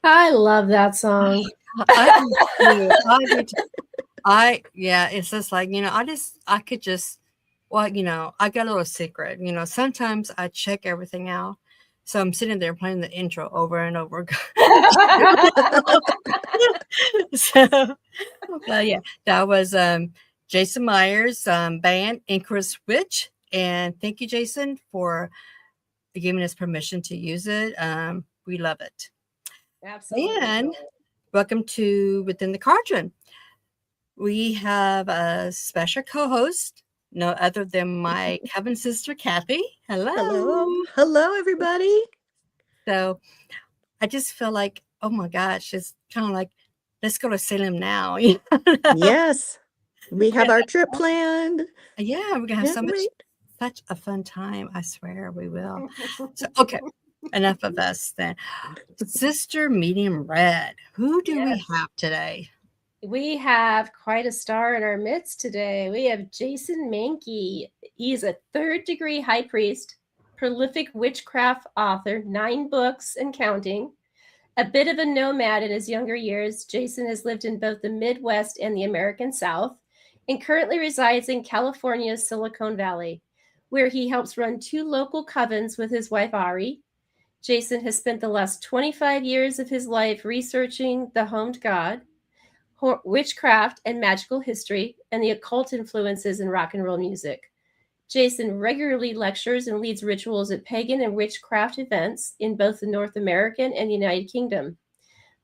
I love that song. I do too. I do too. Yeah, it's just like, I could just, well, I got a little secret. Sometimes I check everything out. So I'm sitting there playing the intro over and over. So, yeah, that was Jason Myers' band, Inquis Witch. And thank you, Jason, for giving us permission to use it. We love it. Absolutely. And welcome to Within the Cauldron. We have a special co-host, no other than my coven sister, Kathy. Hello. Hello, everybody. So I just feel like, oh my gosh, it's kind of like, let's go to Salem now. Yes, we have our trip planned. Yeah, we're gonna have such a fun time. I swear we will. So, okay, enough of us then. Sister Medium Red, who do we have today? We have quite a star in our midst today. We have Jason Mankey. He's a third-degree high priest, prolific witchcraft author, 9 books and counting. A bit of a nomad in his younger years, Jason has lived in both the Midwest and the American South and currently resides in California's Silicon Valley, where he helps run 2 local covens with his wife, Ari. Jason has spent the last 25 years of his life researching the homed god, witchcraft and magical history, and the occult influences in rock and roll music. Jason regularly lectures and leads rituals at Pagan and Witchcraft events in both the North American and United Kingdom.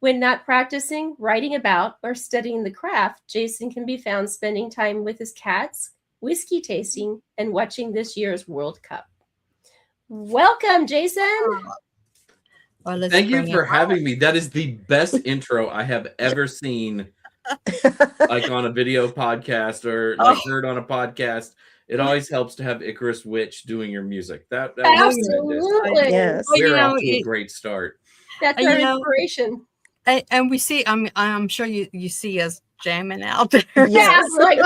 When not practicing, writing about, or studying the craft, Jason can be found spending time with his cats, whiskey tasting, and watching this year's World Cup. Welcome, Jason. Well, thank you for having me. That is the best intro I have ever seen, like on a video podcast or like heard on a podcast. It always helps to have Icarus Witch doing your music. That absolutely, yes. We're off to a great start. That's our inspiration. And we see. I'm sure you see us jamming out there. Yes, right.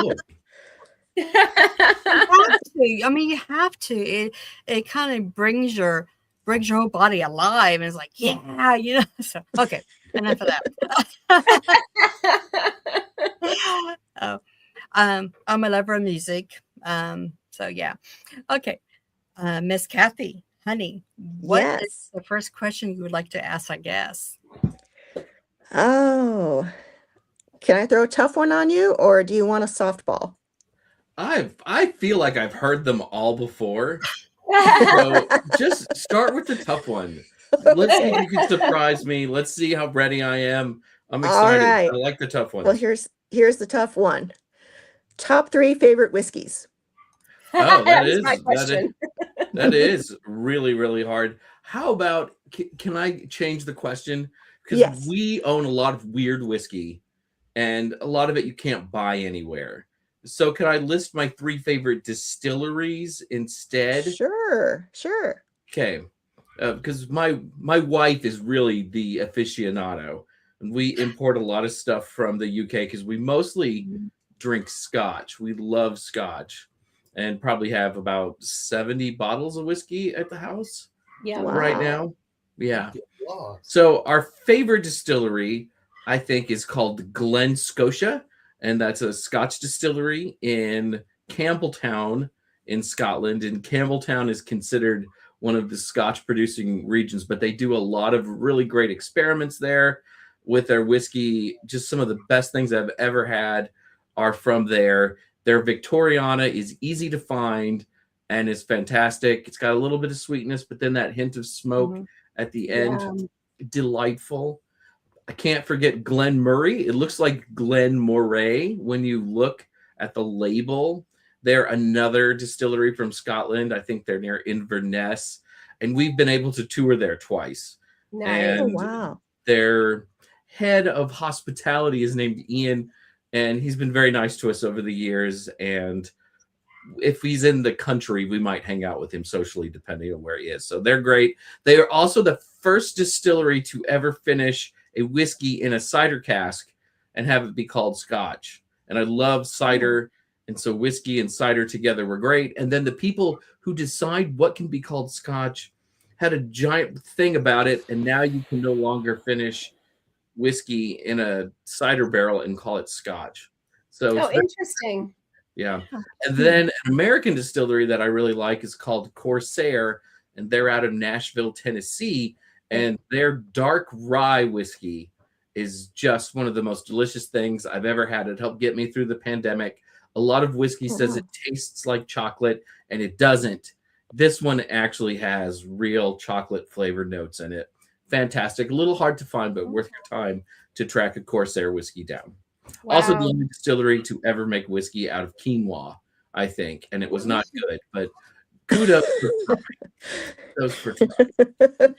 You have to. I mean, you have to. It kind of brings your whole body alive, and it's like, yeah. So okay, enough of that. I'm a lover of music. So yeah. Okay. Miss Kathy, honey, what is the first question you would like to ask, I guess? Oh, can I throw a tough one on you, or do you want a softball? I feel like I've heard them all before. So just start with the tough one. Let's see if you can surprise me. Let's see how ready I am. I'm excited. All right. I like the tough one. Well, here's the tough one. Top 3 favorite whiskeys. Oh, that is my question. That is really, really hard. How about, can I change the question? Because we own a lot of weird whiskey, and a lot of it you can't buy anywhere. So can I list my 3 favorite distilleries instead? Sure. Okay. Because my wife is really the aficionado, and we import a lot of stuff from the UK because we mostly drink Scotch. We love Scotch, and probably have about 70 bottles of whiskey at the house right now. Yeah. So our favorite distillery, I think, is called Glen Scotia, and that's a Scotch distillery in Campbelltown in Scotland. And Campbelltown is considered one of the Scotch producing regions, but they do a lot of really great experiments there with their whiskey. Just some of the best things I've ever had are from there. Their Victoriana is easy to find and is fantastic. It's got a little bit of sweetness, but then that hint of smoke at the end, delightful. I can't forget Glen Murray. It looks like Glen Moray when you look at the label. They're another distillery from Scotland. I think they're near Inverness, and we've been able to tour there twice. Nice. And their head of hospitality is named Ian, and he's been very nice to us over the years. And if he's in the country, we might hang out with him socially, depending on where he is. So they're great. They are also the first distillery to ever finish a whiskey in a cider cask and have it be called Scotch. And I love cider. And so whiskey and cider together were great. And then the people who decide what can be called Scotch had a giant thing about it. And now you can no longer finish whiskey in a cider barrel and call it Scotch. So Oh, interesting. yeah. And then an American distillery that I really like is called Corsair, and they're out of Nashville, Tennessee. And their dark rye whiskey is just one of the most delicious things I've ever had. It helped get me through the pandemic. A lot of whiskey says it tastes like chocolate, and it doesn't. This one actually has real chocolate flavored notes in it. Fantastic. A little hard to find, but worth your time to track a Corsair whiskey down. Wow. Also, the only distillery to ever make whiskey out of quinoa, I think, and it was not good, but kudos for trying.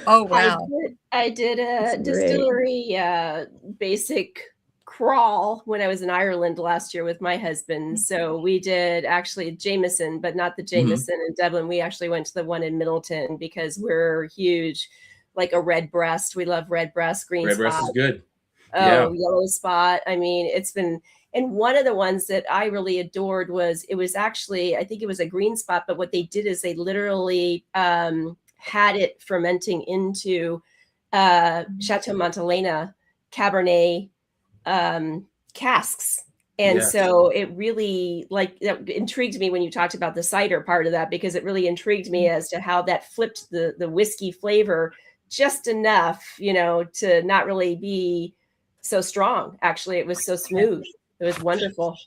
Oh, wow. I did a That's great. distillery basic crawl when I was in Ireland last year with my husband. So we did actually Jameson, but not the Jameson in Dublin. We actually went to the one in Middleton because we're huge, like a red breast. We love red breast, green Red spot. breast is good. Oh, yellow spot. I mean, it's been, and one of the ones that I really adored was, it was actually, I think it was a green spot, but what they did is they literally had it fermenting into Chateau Montelena Cabernet casks. And so it really that intrigued me when you talked about the cider part of that, because it really intrigued me as to how that flipped the whiskey flavor just enough, to not really be so strong. Actually, it was so smooth. It was wonderful.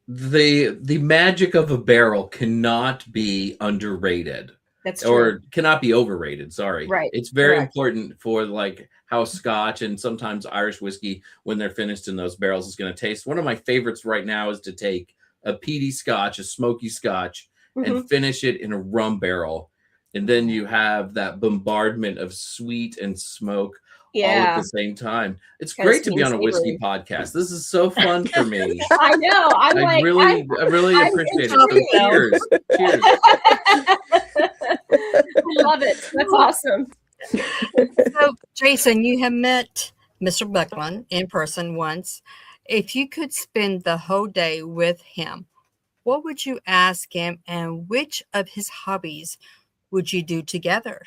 The magic of a barrel cannot be underrated. That's true. Or cannot be overrated. Sorry. Right. It's very important for like how Scotch and sometimes Irish whiskey, when they're finished in those barrels, is going to taste. One of my favorites right now is to take a peaty Scotch, a smoky Scotch, and finish it in a rum barrel. And then you have that bombardment of sweet and smoke all at the same time. It's great to be on a whiskey podcast. This is so fun for me. I know. I really appreciate it. So cheers. Cheers. I love it. That's awesome. So, Jason, you have met Mr. Buckland in person once. If you could spend the whole day with him, what would you ask him, and which of his hobbies would you do together?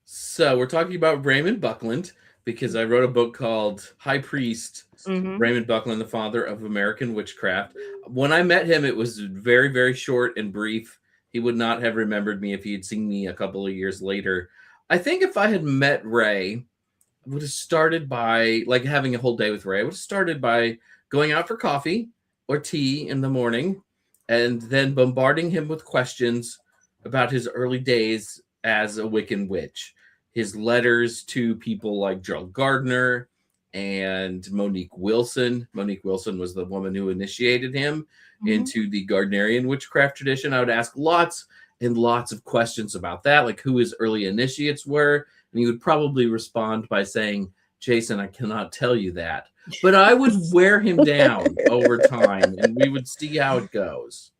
So we're talking about Raymond Buckland, because I wrote a book called High Priest, Raymond Buckland, the father of American witchcraft. When I met him, it was very, very short and brief. He would not have remembered me if he had seen me a couple of years later. I think if I had met Ray, I would have started by having a whole day with Ray. I would have started by going out for coffee or tea in the morning, and then bombarding him with questions about his early days as a Wiccan witch. His letters to people like Gerald Gardner and Monique Wilson. Monique Wilson was the woman who initiated him into the Gardnerian witchcraft tradition. I would ask lots and lots of questions about that, like who his early initiates were. And he would probably respond by saying, Jason, I cannot tell you that. But I would wear him down over time, and we would see how it goes.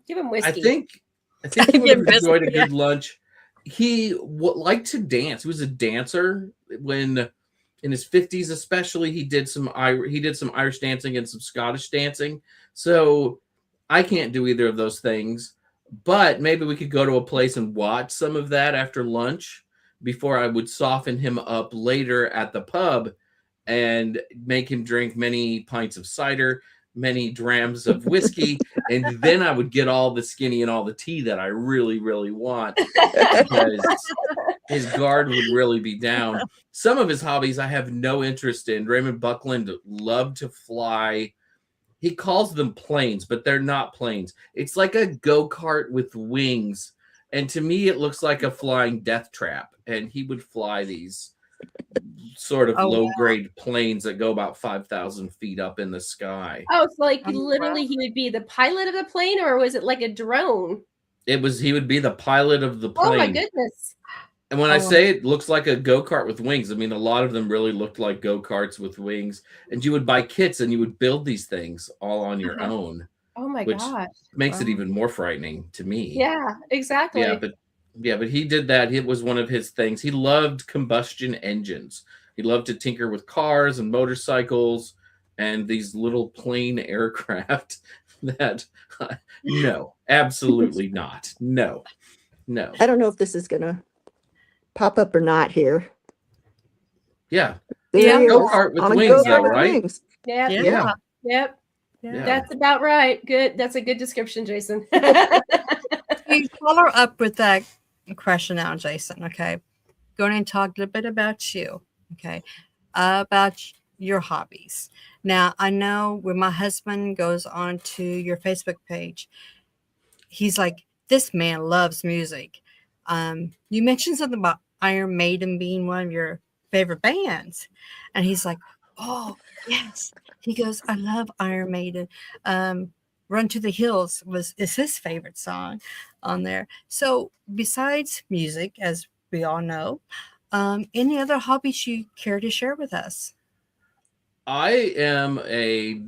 Give him whiskey. I think he would have enjoyed a good lunch. He liked to dance. He was a dancer when in his 50s, especially. He did some Irish dancing and some Scottish dancing. So I can't do either of those things, but maybe we could go to a place and watch some of that after lunch before I would soften him up later at the pub and make him drink many pints of cider, many drams of whiskey, and then I would get all the skinny and all the tea that I really, really want, because his guard would really be down. Some of his hobbies I have no interest in. Raymond Buckland loved to fly. He calls them planes, but they're not planes. It's like a go-kart with wings, and to me it looks like a flying death trap, and he would fly these sort of low-grade planes that go about 5,000 feet up in the sky. Oh, so literally he would be the pilot of the plane, or was it like a drone? He would be the pilot of the plane. Oh my goodness. And when I say it looks like a go-kart with wings, I mean, a lot of them really looked like go-karts with wings. And you would buy kits and you would build these things all on your own. Oh my gosh. Makes it even more frightening to me. Yeah, exactly. But he did that. It was one of his things. He loved combustion engines. He loved to tinker with cars and motorcycles and these little plane aircraft that, no, absolutely not. No. I don't know if this is going to pop up or not here. Yeah. There Yeah. he is, Go-kart with on a wings, go-kart though, with right? wings. Yep. Yeah. Yeah. Yep. Yeah. That's about right. Good. That's a good description, Jason. You follow up with that question now, Jason. Okay. Going and talk a little bit about you. Okay. About your hobbies. Now, I know when my husband goes on to your Facebook page, he's like, this man loves music. You mentioned something about Iron Maiden being one of your favorite bands. And he's like, oh, yes. He goes, I love Iron Maiden. Run to the Hills is his favorite song on there. So besides music, as we all know, any other hobbies you care to share with us? I am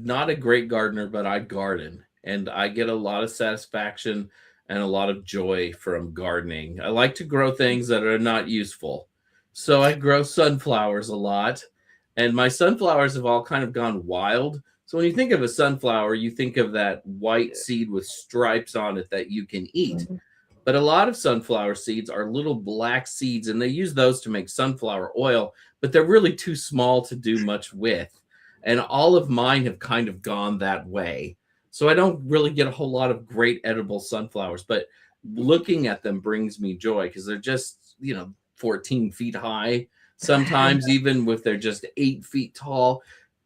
not a great gardener, but I garden, and I get a lot of satisfaction and a lot of joy from gardening. I like to grow things that are not useful. So I grow sunflowers a lot, and my sunflowers have all kind of gone wild. So when you think of a sunflower, you think of that white seed with stripes on it that you can eat. But a lot of sunflower seeds are little black seeds, and they use those to make sunflower oil, but they're really too small to do much with. And all of mine have kind of gone that way. So I don't really get a whole lot of great edible sunflowers, but looking at them brings me joy because they're just, 14 feet high. Sometimes even if they're just 8 feet tall.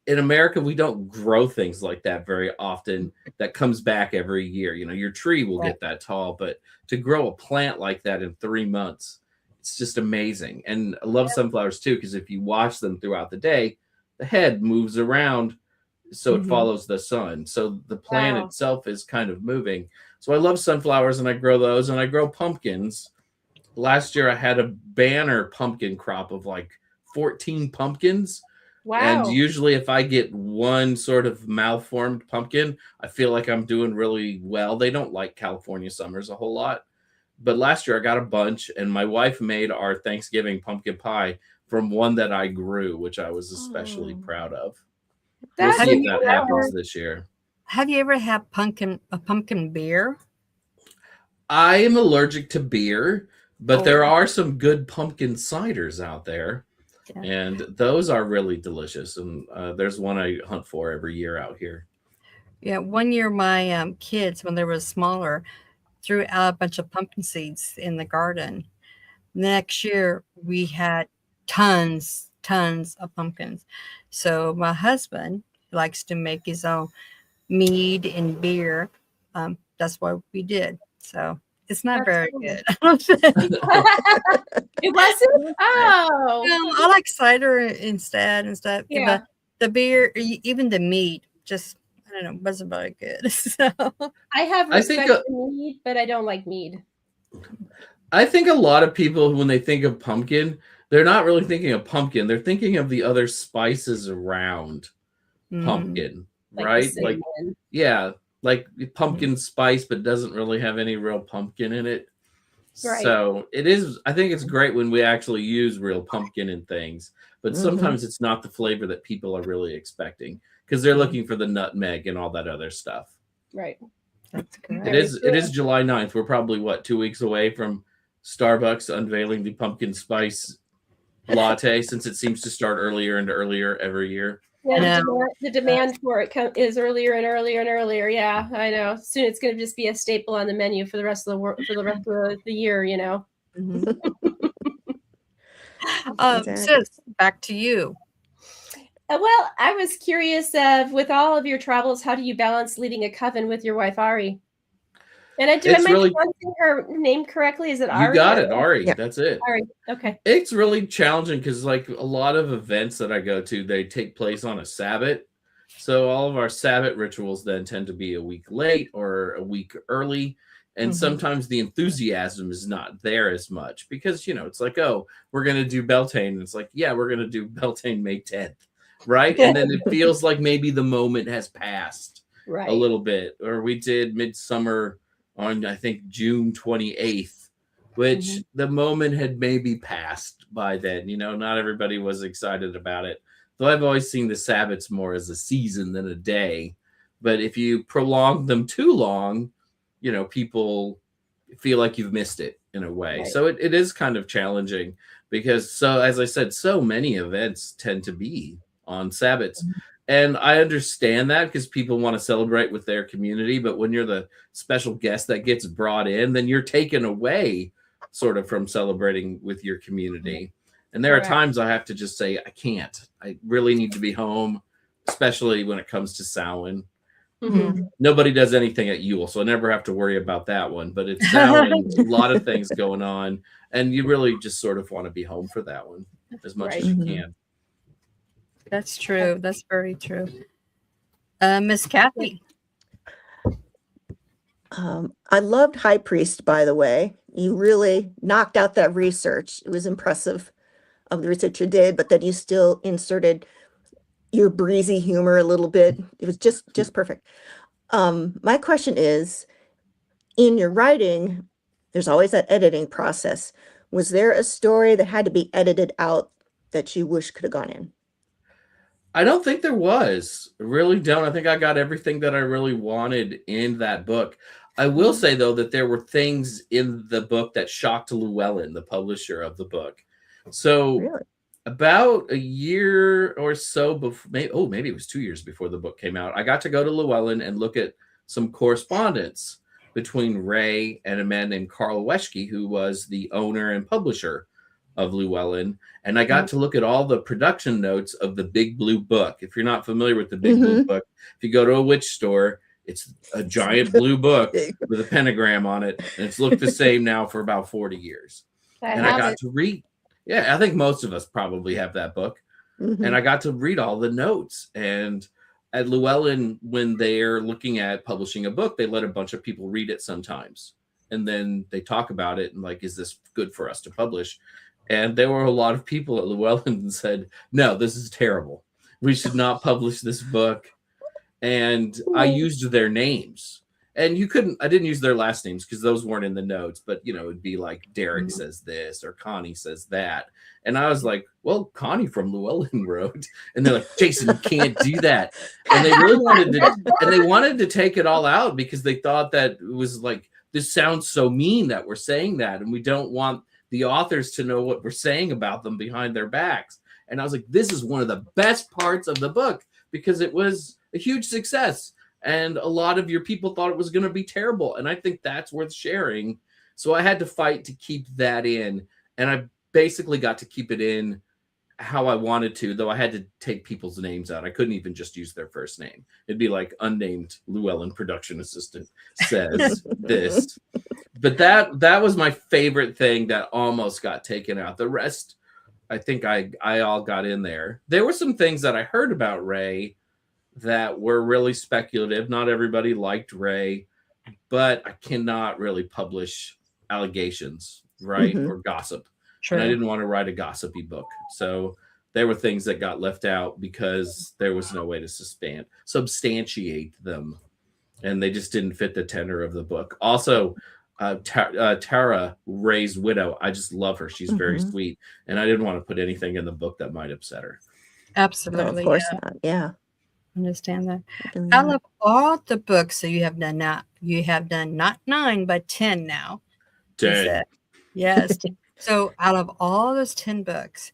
In America, we don't grow things like that very often. That comes back every year. Your tree will get that tall, but to grow a plant like that in 3 months, it's just amazing. And I love sunflowers too, because if you watch them throughout the day, the head moves around so it follows the sun. So the plant itself is kind of moving. So I love sunflowers, and I grow those, and I grow pumpkins. Last year I had a banner pumpkin crop of like 14 pumpkins. Wow. And usually if I get one sort of malformed pumpkin, I feel like I'm doing really well. They don't like California summers a whole lot. But last year I got a bunch, and my wife made our Thanksgiving pumpkin pie from one that I grew, which I was especially proud of. We'll see if that happens this year. Have you ever had a pumpkin beer? I am allergic to beer, but there are some good pumpkin ciders out there. Yeah. And those are really delicious. And there's one I hunt for every year out here. Yeah, one year my kids, when they were smaller, threw out a bunch of pumpkin seeds in the garden. Next year, we had tons of pumpkins. So my husband likes to make his own mead and beer. That's what we did. So it's not very good. It wasn't? Oh. No, I like cider instead and stuff. Yeah. The beer, even the mead, just, I don't know, wasn't very good. So I have respect for mead, but I don't like mead. I think a lot of people, when they think of pumpkin, they're not really thinking of pumpkin. They're thinking of the other spices around pumpkin, right? Like pumpkin spice, but doesn't really have any real pumpkin in it. Right. So I think it's great when we actually use real pumpkin in things, but sometimes it's not the flavor that people are really expecting because they're looking for the nutmeg and all that other stuff. Right. That's correct. It is July 9th. We're probably 2 weeks away from Starbucks unveiling the pumpkin spice latte, since it seems to start earlier and earlier every year. Yeah, the demand for it is earlier and earlier and earlier. Yeah, I know. Soon it's going to just be a staple on the menu for the rest of the year. Sis, back to you. Well, I was curious with all of your travels, how do you balance leading a coven with your wife Ari? And am I pronouncing her name correctly? Is it Ari? You got it, Ari. Yeah. That's it. Ari. Okay. It's really challenging because, like, a lot of events that I go to, they take place on a Sabbath. So all of our Sabbath rituals then tend to be a week late or a week early. And sometimes the enthusiasm is not there as much because, it's like, oh, we're going to do Beltane. And it's like, yeah, we're going to do Beltane May 10th. Right. And then it feels like maybe the moment has passed a little bit. Or we did Midsummer on, I think, June 28th, which the moment had maybe passed by then. Not everybody was excited about it. Though I've always seen the Sabbaths more as a season than a day. But if you prolong them too long, people feel like you've missed it in a way. Right. So it is kind of challenging. because, so as I said, so many events tend to be on Sabbats. And I understand that because people want to celebrate with their community. But when you're the special guest that gets brought in, then you're taken away sort of from celebrating with your community. And there are times I have to just say, I can't. I really need to be home, especially when it comes to Samhain. Mhm. Nobody does anything at Yule, so I never have to worry about that one. But it's Samhain, a lot of things going on. And you really just sort of want to be home for that one as much as you can. That's true. That's very true. Miss Kathy. I loved High Priest, by the way. You really knocked out that research. It was impressive of the research you did, but then you still inserted your breezy humor a little bit. It was just perfect. My question is, in your writing, there's always that editing process. Was there a story that had to be edited out that you wish could have gone in? I don't think there was. I really don't. I think I got everything that I really wanted in that book. I will say, though, that there were things in the book that shocked Llewellyn, the publisher of the book. So Really? about a year or so before, maybe it was 2 years before the book came out, I got to go to Llewellyn and look at some correspondence between Ray and a man named Carl Weschke, who was the owner and publisher of Llewellyn. And I got to look at all the production notes of the Big Blue Book. If you're not familiar with the Big Blue Book, if you go to a witch store, it's a giant blue book with a pentagram on it. And it's looked the same now for about 40 years. I got to read. Yeah, I think most of us probably have that book. And I got to read all the notes. And at Llewellyn, when they're looking at publishing a book, they let a bunch of people read it sometimes. And then they talk about it and like, is this good for us to publish? And there were a lot of people at Llewellyn that said, no, this is terrible. We should not publish this book. And I used their names. And I didn't use their last names because those weren't in the notes. But, it'd be like Derek says this or Connie says that. And I was like, well, Connie from Llewellyn wrote. And they're like, Jason, you can't do that. And they really wanted to take it all out because they thought that it was like, this sounds so mean that we're saying that. And we don't want the authors to know what we're saying about them behind their backs. And I was like, this is one of the best parts of the book because it was a huge success. And a lot of your people thought it was going to be terrible. And I think that's worth sharing. So I had to fight to keep that in. And I basically got to keep it in how I wanted to, though I had to take people's names out. I couldn't even just use their first name. It'd be like unnamed Llewellyn production assistant says this. But that was my favorite thing that almost got taken out. The rest, I think I all got in there. There were some things that I heard about Ray that were really speculative. Not everybody liked Ray, but I cannot really publish allegations, right? Or gossip. True. And I didn't want to write a gossipy book. So there were things that got left out because there was no way to substantiate them. And they just didn't fit the tenor of the book. Also, Tara, Ray's widow, I just love her. She's very sweet. And I didn't want to put anything in the book that might upset her. Absolutely. No, of course not. Yeah. Understand that. Out of all the books that you have done now, you have done not 9, but 10 now. 10. Yes. So out of all those 10 books,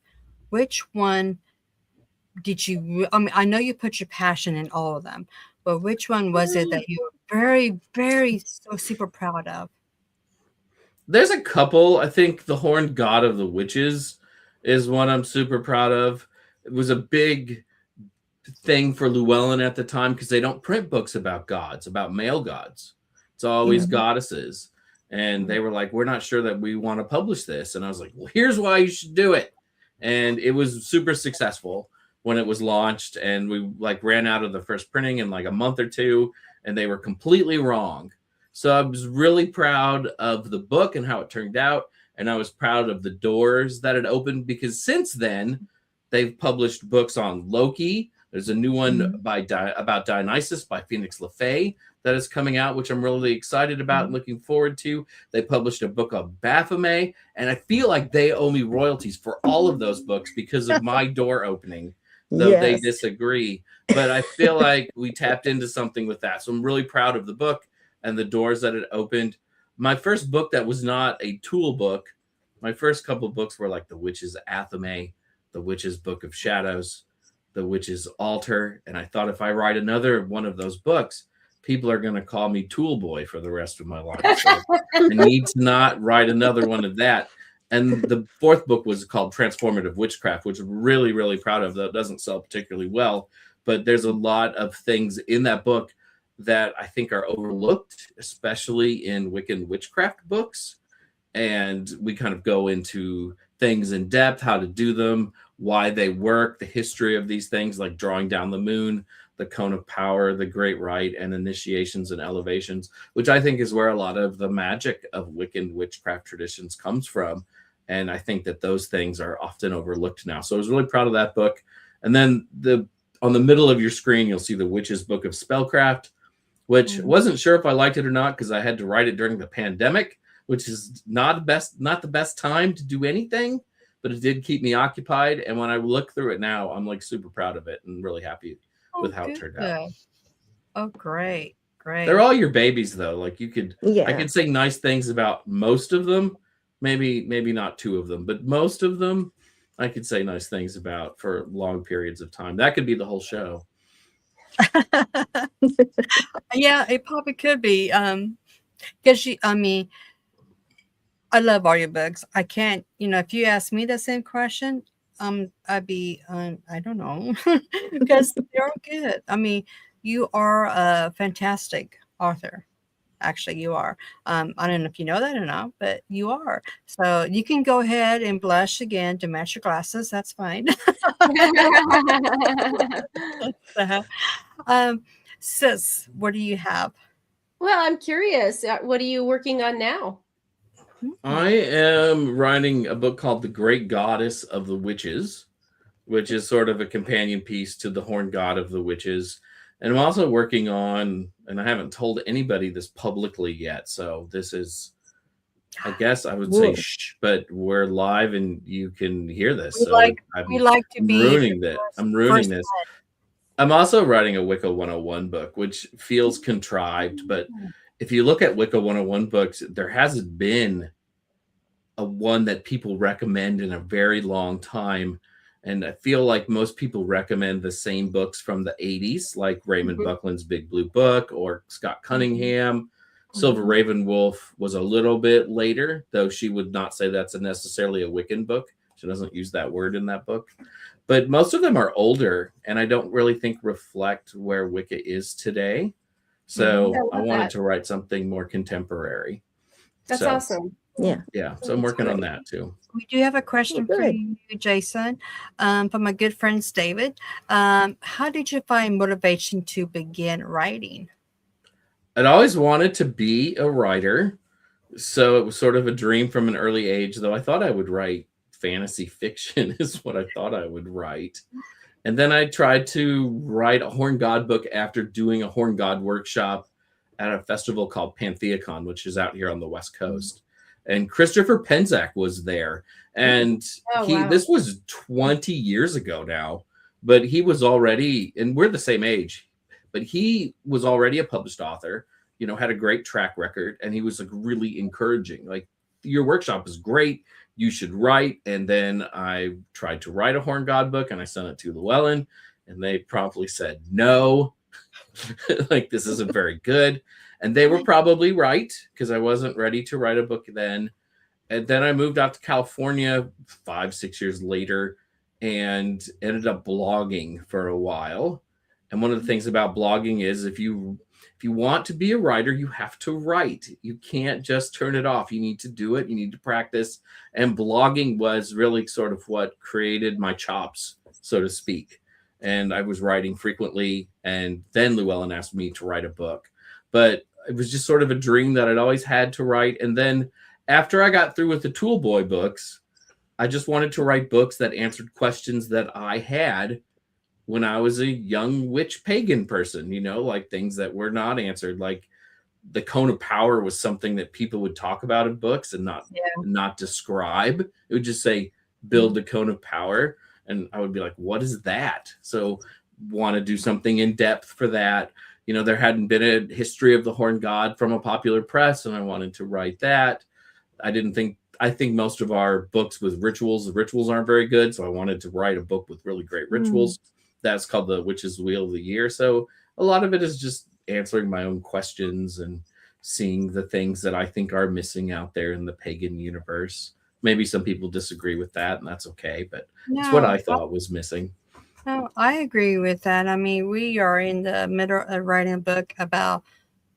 which one did you, I know you put your passion in all of them, but which one was it that you were very, very so super proud of? There's a couple. I think The Horned God of the Witches is one I'm super proud of. It was a big thing for Llewellyn at the time because they don't print books about gods, about male gods. It's always goddesses. And they were like, we're not sure that we want to publish this. And I was like, well, here's why you should do it. And it was super successful when it was launched. And we ran out of the first printing in a month or two, and they were completely wrong. So I was really proud of the book and how it turned out. And I was proud of the doors that it opened because since then they've published books on Loki. There's a new one about Dionysus by Phoenix LaFay that is coming out, which I'm really excited about and looking forward to. They published a book on Baphomet, and I feel like they owe me royalties for all of those books because of my door opening, though they disagree. But I feel like we tapped into something with that. So I'm really proud of the book and the doors that it opened. My first book that was not a tool book My first couple books were like The Witch's Athame, The Witch's Book of Shadows, The Witch's Altar. And I thought if I write another one of those books, people are going to call me Tool Boy for the rest of my life. So I need to not write another one of that. And the fourth book was called Transformative Witchcraft, which I'm really, really proud of. That doesn't sell particularly well, but there's a lot of things in that book that I think are overlooked, especially in Wiccan witchcraft books. And we kind of go into things in depth, how to do them, why they work, the history of these things, like drawing down the moon, the cone of power, the great rite, and initiations and elevations, which I think is where a lot of the magic of Wiccan witchcraft traditions comes from. And I think that those things are often overlooked now. So I was really proud of that book. And then on the middle of your screen, you'll see The Witch's Book of Spellcraft, which wasn't sure if I liked it or not because I had to write it during the pandemic, which is not the best time to do anything, but it did keep me occupied. And when I look through it now, I'm like super proud of it and really happy with how it turned out. Oh, great. They're all your babies though. Like I could say nice things about most of them, maybe not two of them, but most of them I could say nice things about for long periods of time. That could be the whole show. Yeah, it probably could be. Because I love audiobooks. I can't, if you ask me the same question, I'd be, I don't know, because they're good. You are a fantastic author. Actually, you are. I don't know if you know that or not, but you are. So you can go ahead and blush again to match your glasses. That's fine. Sis, what do you have? Well, I'm curious. What are you working on now? I am writing a book called The Great Goddess of the Witches, which is sort of a companion piece to The Horned God of the Witches. And I'm also working on, and I haven't told anybody this publicly yet, so this is, I guess I would say shh, but we're live and you can hear this. I'm ruining this. I'm also writing a Wicca 101 book, which feels contrived, but if you look at Wicca 101 books, there hasn't been a one that people recommend in a very long time. And I feel like most people recommend the same books from the 80s, like Raymond Buckland's Big Blue Book or Scott Cunningham. Silver Raven Wolf was a little bit later, though she would not say that's necessarily a Wiccan book. She doesn't use that word in that book. But most of them are older, and I don't really think reflect where Wicca is today. So I wanted to write something more contemporary. That's awesome. Yeah. So I'm working on that too. We do have a question for you, Jason, from my good friends, David. How did you find motivation to begin writing? I'd always wanted to be a writer. So it was sort of a dream from an early age, though I thought I would write fantasy fiction is what I thought I would write. And then I tried to write a Horned God book after doing a Horned God workshop at a festival called Pantheacon, which is out here on the West Coast. And Christopher Penczak was there. And this was 20 years ago now, but he was already, and we're the same age, but he was already a published author, had a great track record. And he was like really encouraging, like, your workshop is great. You should write. And then I tried to write a Horned God book and I sent it to Llewellyn and they promptly said, no, like, this isn't very good. And they were probably right because I wasn't ready to write a book then. And then I moved out to California 5-6 years later and ended up blogging for a while. And one of the things about blogging is if you want to be a writer, you have to write. You can't just turn it off. You need to do it. You need to practice. And blogging was really sort of what created my chops, so to speak. And I was writing frequently. And then Llewellyn asked me to write a book. But it was just sort of a dream that I'd always had to write. And then after I got through with the Tool Boy books, I just wanted to write books that answered questions that I had when I was a young witch pagan person, like things that were not answered. Like the cone of power was something that people would talk about in books and not describe. It would just say, build the cone of power. And I would be like, what is that? So want to do something in depth for that. There hadn't been a history of the Horned God from a popular press, and I wanted to write that. I didn't think I think most of our books with rituals, the rituals aren't very good. So I wanted to write a book with really great rituals. That's called the Witch's Wheel of the Year. So a lot of it is just answering my own questions and seeing the things that I think are missing out there in the pagan universe. Maybe some people disagree with that, and that's okay. But it's what I thought was missing. No, I agree with that. I mean, we are in the middle of writing a book about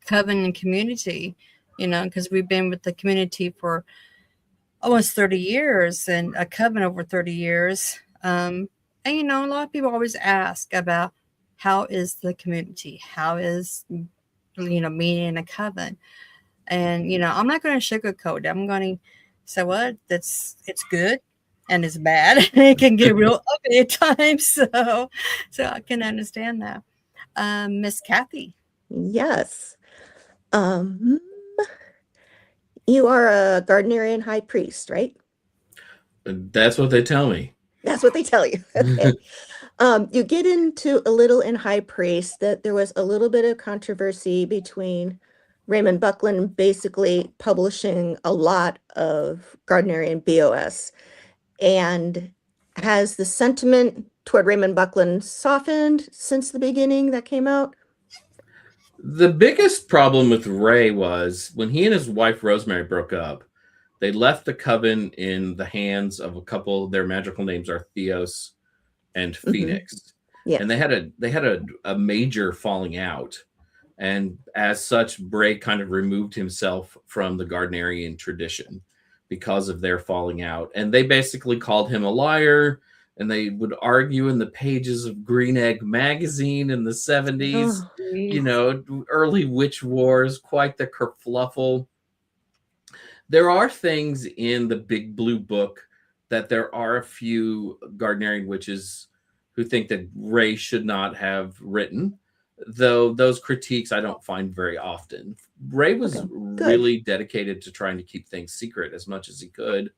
coven and community, you know, because we've been with the community for almost 30 years and a coven over 30 years. And, you know, a lot of people always ask about how is the community? How is, you know, meeting in a coven? And, you know, I'm not going to sugarcoat it. I'm going to say, well, it's good and it's bad. It can get real ugly at times. So I can understand that. Miss Kathy. Yes. You are a Gardnerian high priest, right? That's what they tell me. That's what they tell you. Okay. You get into a little in high priest that there was a little bit of controversy between Raymond Buckland basically publishing a lot of Gardnerian BOS. And has the sentiment toward Raymond Buckland softened since the beginning that came out? The biggest problem with Ray was when he and his wife Rosemary broke up, they left the coven in the hands of a couple. Their magical names are Theos and Phoenix. Yeah. And they had a major falling out. And as such, Ray kind of removed himself from the Gardnerian tradition because of their falling out. And they basically called him a liar. And they would argue in the pages of Green Egg magazine in the 70s, you know, early witch wars, quite the kerfluffle. There are things in the Big Blue Book that there are a few Gardnerian witches who think that Ray should not have written, though those critiques I don't find very often. Ray was really dedicated to trying to keep things secret as much as he could.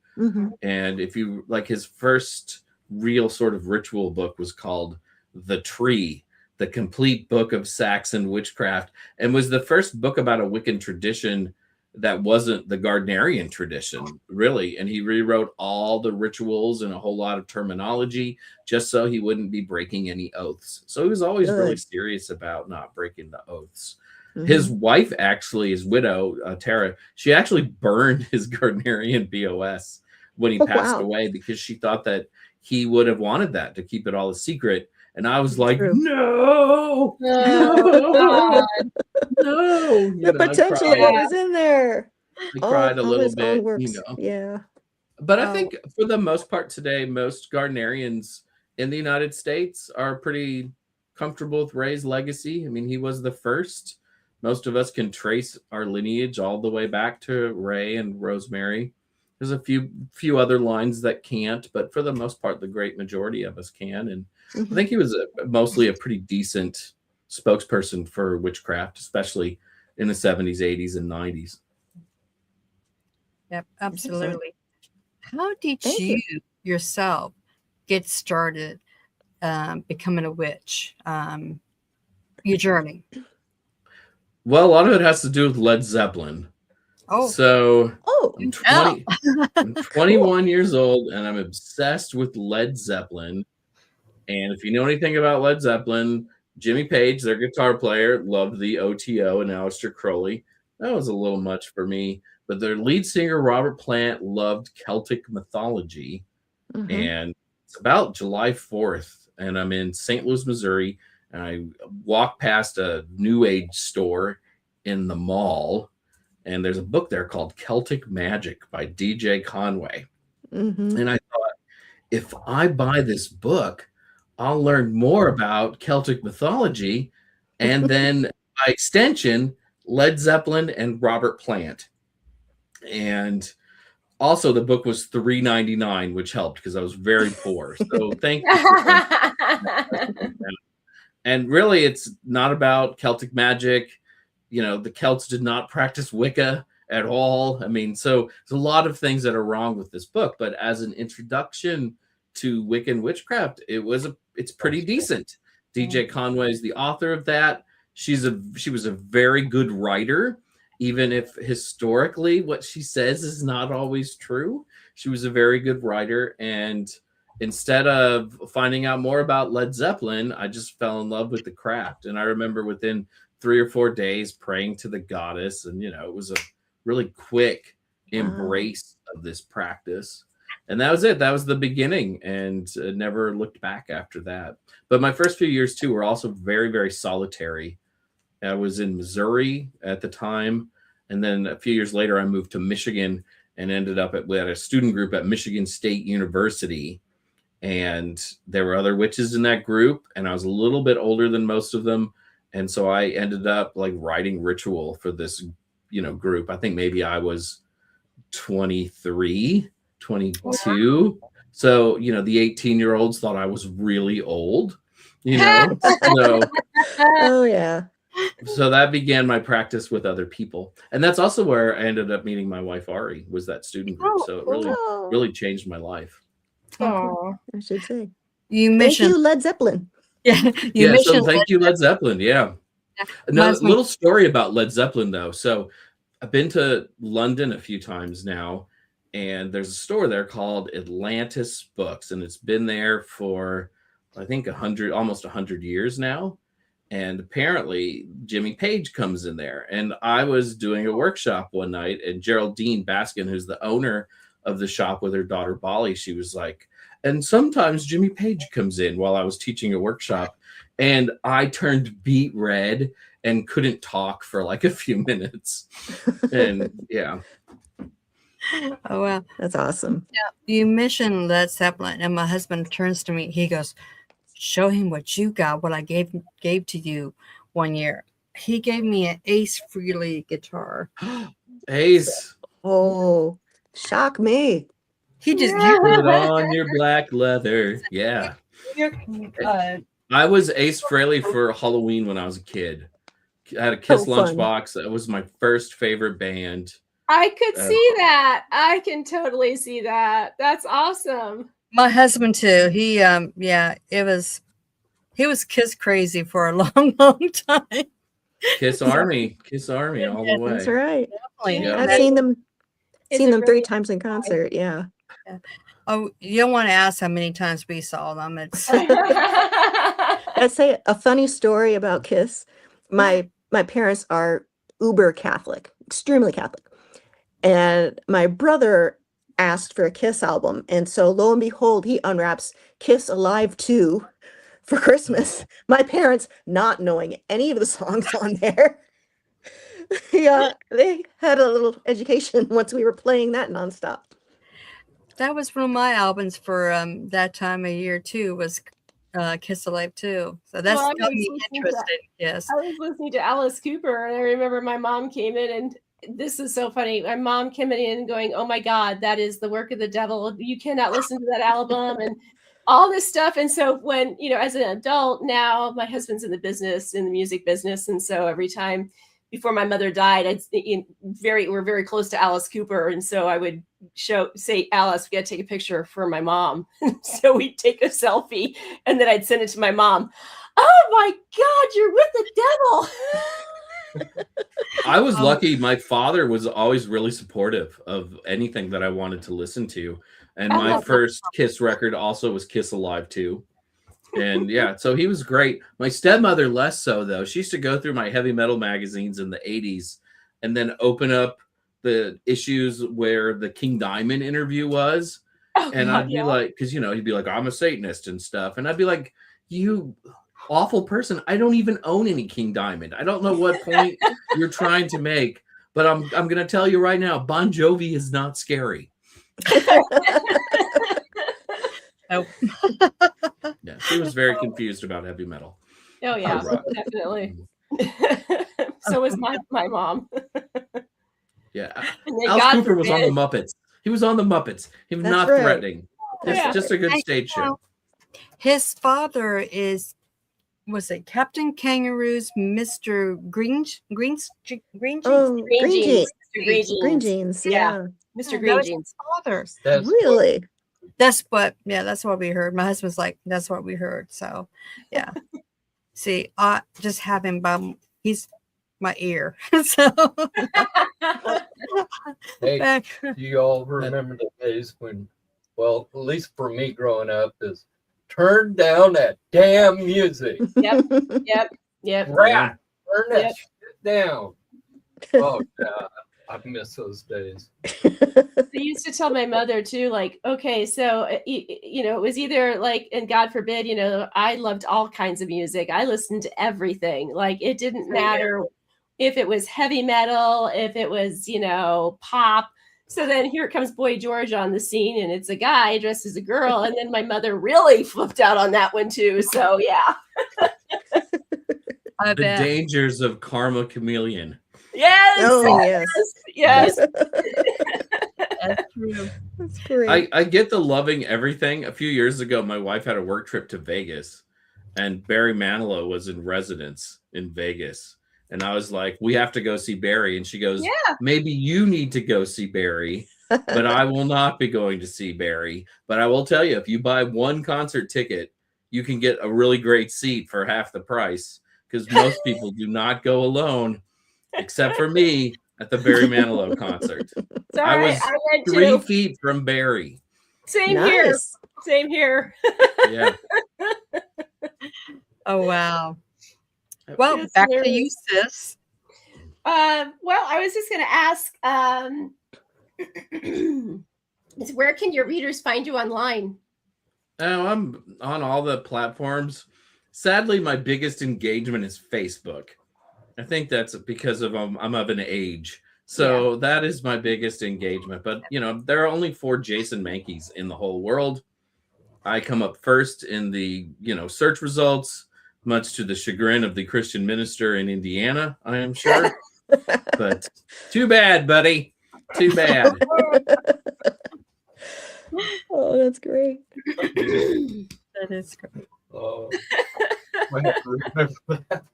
And if you like, his first real sort of ritual book was called The Tree, the complete book of Saxon witchcraft, and was the first book about a Wiccan tradition that wasn't the Gardnerian tradition, really. And he rewrote all the rituals and a whole lot of terminology just so he wouldn't be breaking any oaths. So he was always really serious about not breaking the oaths. His wife, actually, his widow, Tara, she actually burned his Gardnerian BOS when he passed away because she thought that he would have wanted that to keep it all a secret. And I was like, no. The potential that was in there. I cried a little bit, you know. Yeah. But I think for the most part today, most Gardnerians in the United States are pretty comfortable with Ray's legacy. I mean, he was the first. Most of us can trace our lineage all the way back to Ray and Rosemary. There's a few other lines that can't, but for the most part, the great majority of us can. And I think he was mostly a pretty decent spokesperson for witchcraft, especially in the 70s, 80s, and 90s. Yep, absolutely. How did you yourself get started becoming a witch? Your journey? Well, a lot of it has to do with Led Zeppelin. So I'm 21 years old and I'm obsessed with Led Zeppelin. And if you know anything about Led Zeppelin, Jimmy Page, their guitar player, loved the OTO and Aleister Crowley. That was a little much for me. But their lead singer, Robert Plant, loved Celtic mythology. And it's about July 4th. And I'm in St. Louis, Missouri. And I walk past a New Age store in the mall. And there's a book there called Celtic Magic by DJ Conway. And I thought, if I buy this book, I'll learn more about Celtic mythology and then by extension, Led Zeppelin and Robert Plant. And also the book was $3.99, which helped because I was very poor. So thank you. And really, it's not about Celtic magic. You know, the Celts did not practice Wicca at all. I mean, so there's a lot of things that are wrong with this book. But as an introduction to Wiccan witchcraft, it's pretty decent. DJ Conway is the author of that. She was a very good writer, even if historically what she says is not always true. She was a very good writer, and instead of finding out more about Led Zeppelin, I just fell in love with the craft. And I remember within 3 or 4 days praying to the goddess, and it was a really quick embrace of this practice. And that was it. That was the beginning, and never looked back after that. But my first few years too were also very, very solitary. I was in Missouri at the time, and then a few years later I moved to Michigan and ended up we had a student group at Michigan State University, and there were other witches in that group, and I was a little bit older than most of them, and so I ended up like writing ritual for this group. I think maybe I was 23, 22. So the 18-year-olds thought I was really old, so Oh yeah. so that began my practice with other people. And that's also where I ended up meeting my wife, Ari, was that student group. So it really changed my life. Oh, I should say. You Thank mentioned, you, Led Zeppelin. you mentioned So thank you, Led Zeppelin. Yeah. Another little story about Led Zeppelin, though. So I've been to London a few times now, and there's a store there called Atlantis Books, and it's been there for, I think, almost 100 years now. And apparently Jimmy Page comes in there. And I was doing a workshop one night, and Geraldine Baskin, who's the owner of the shop with her daughter Bolly, she was like, and sometimes Jimmy Page comes in while I was teaching a workshop. And I turned beet red and couldn't talk for like a few minutes. And yeah. Oh, wow. That's awesome. Yeah. You mentioned Led Zeppelin, and my husband turns to me. He goes, show him what you got, what I gave to you one year. He gave me an Ace Frehley guitar. Ace. Oh, shock me. He just Put on your black leather. Yeah. I was Ace Frehley for Halloween when I was a kid. I had a Kiss lunchbox. That was my first favorite band. I could see that. I can totally see that. That's awesome. My husband too. He was Kiss crazy for a long, long time. Kiss Army all the way. That's right. Yeah. I've seen them 3 times in concert. Yeah. Oh, you don't want to ask how many times we saw them. It's I'd say a funny story about Kiss. My parents are uber Catholic, extremely Catholic. And my brother asked for a Kiss album. And so lo and behold, he unwraps Kiss Alive 2 for Christmas. My parents not knowing any of the songs on there. Yeah, they had a little education once we were playing that nonstop. that was one of my albums for that time of year too, was Kiss Alive 2. So that's got me interested. Yes. I was listening to Alice Cooper, and I remember my mom came in, and this is so funny. My mom came in going, "Oh my God, that is the work of the devil. You cannot listen to that album," and all this stuff. And so when, as an adult now, my husband's in the music business. And so every time before my mother died, we're very close to Alice Cooper. And so I would say, Alice, we got to take a picture for my mom. So we'd take a selfie, and then I'd send it to my mom. Oh my God, you're with the devil. I was lucky. My father was always really supportive of anything that I wanted to listen to. And my first Kiss record also was Kiss Alive 2. And yeah, so he was great. My stepmother less so, though. She used to go through my heavy metal magazines in the 80s and then open up the issues where the King Diamond interview was. And I'd be like, because, he'd be like, I'm a Satanist and stuff. And I'd be like, you awful person. I don't even own any King Diamond. I don't know what point you're trying to make, but I'm going to tell you right now, Bon Jovi is not scary. Nope. Yeah, she was very confused about heavy metal. Oh yeah, definitely. So was my mom. Yeah, Alice Cooper was on the Muppets. He was on the Muppets. He was not threatening. Just a good stage show. His father was it Captain Kangaroo's Mr. Green Jeans? Oh, Green Jeans. Green Jeans. Yeah. Mr. Green Jeans. Father. Really? That's what we heard. My husband's like, that's what we heard. So, yeah. See, I just have him by, he's my ear. So Hey, back- do you all remember the days when, well, at least for me growing up, is turn down that damn music. Yep. Yep. Rat, turn that Yep. shit down. Oh, God. I miss those days. I used to tell my mother too, like, okay, so it was either like, and God forbid, I loved all kinds of music. I listened to everything. Like, it didn't matter if it was heavy metal, if it was, pop. So then here comes Boy George on the scene, and it's a guy dressed as a girl, and then my mother really flipped out on that one too. So yeah. I The bet. dangers of Karma Chameleon. Yes. Oh, yes. Yes. That's true. That's great. I get the loving everything. A few years ago, my wife had a work trip to Vegas, and Barry Manilow was in residence in Vegas. And I was like, we have to go see Barry. And she goes, Yeah. maybe you need to go see Barry, but I will not be going to see Barry. But I will tell you, if you buy one concert ticket, you can get a really great seat for half the price, because most people do not go alone, except for me at the Barry Manilow concert. Sorry, I was I went 3 to. feet from Barry. Same here. Nice. Same here. Yeah. Oh wow. Well, It's back to you, hilarious. sis. Well, I was just going to ask, is where can your readers find you online? Oh, I'm on all the platforms. Sadly, my biggest engagement is Facebook. I think that's because of I'm of an age. So that is my biggest engagement. But, there are only 4 Jason Mankeys in the whole world. I come up first in the, search results, much to the chagrin of the Christian minister in Indiana, I am sure. But too bad, buddy. Too bad. Oh, that's great. That is great. Oh, I have to remember that.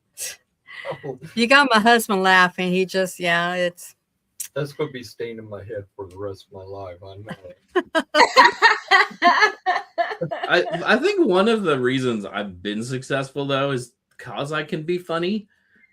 Oh, You got my husband laughing. He just, it's that's going to be staying in my head for the rest of my life. I know. I think one of the reasons I've been successful, though, is because I can be funny,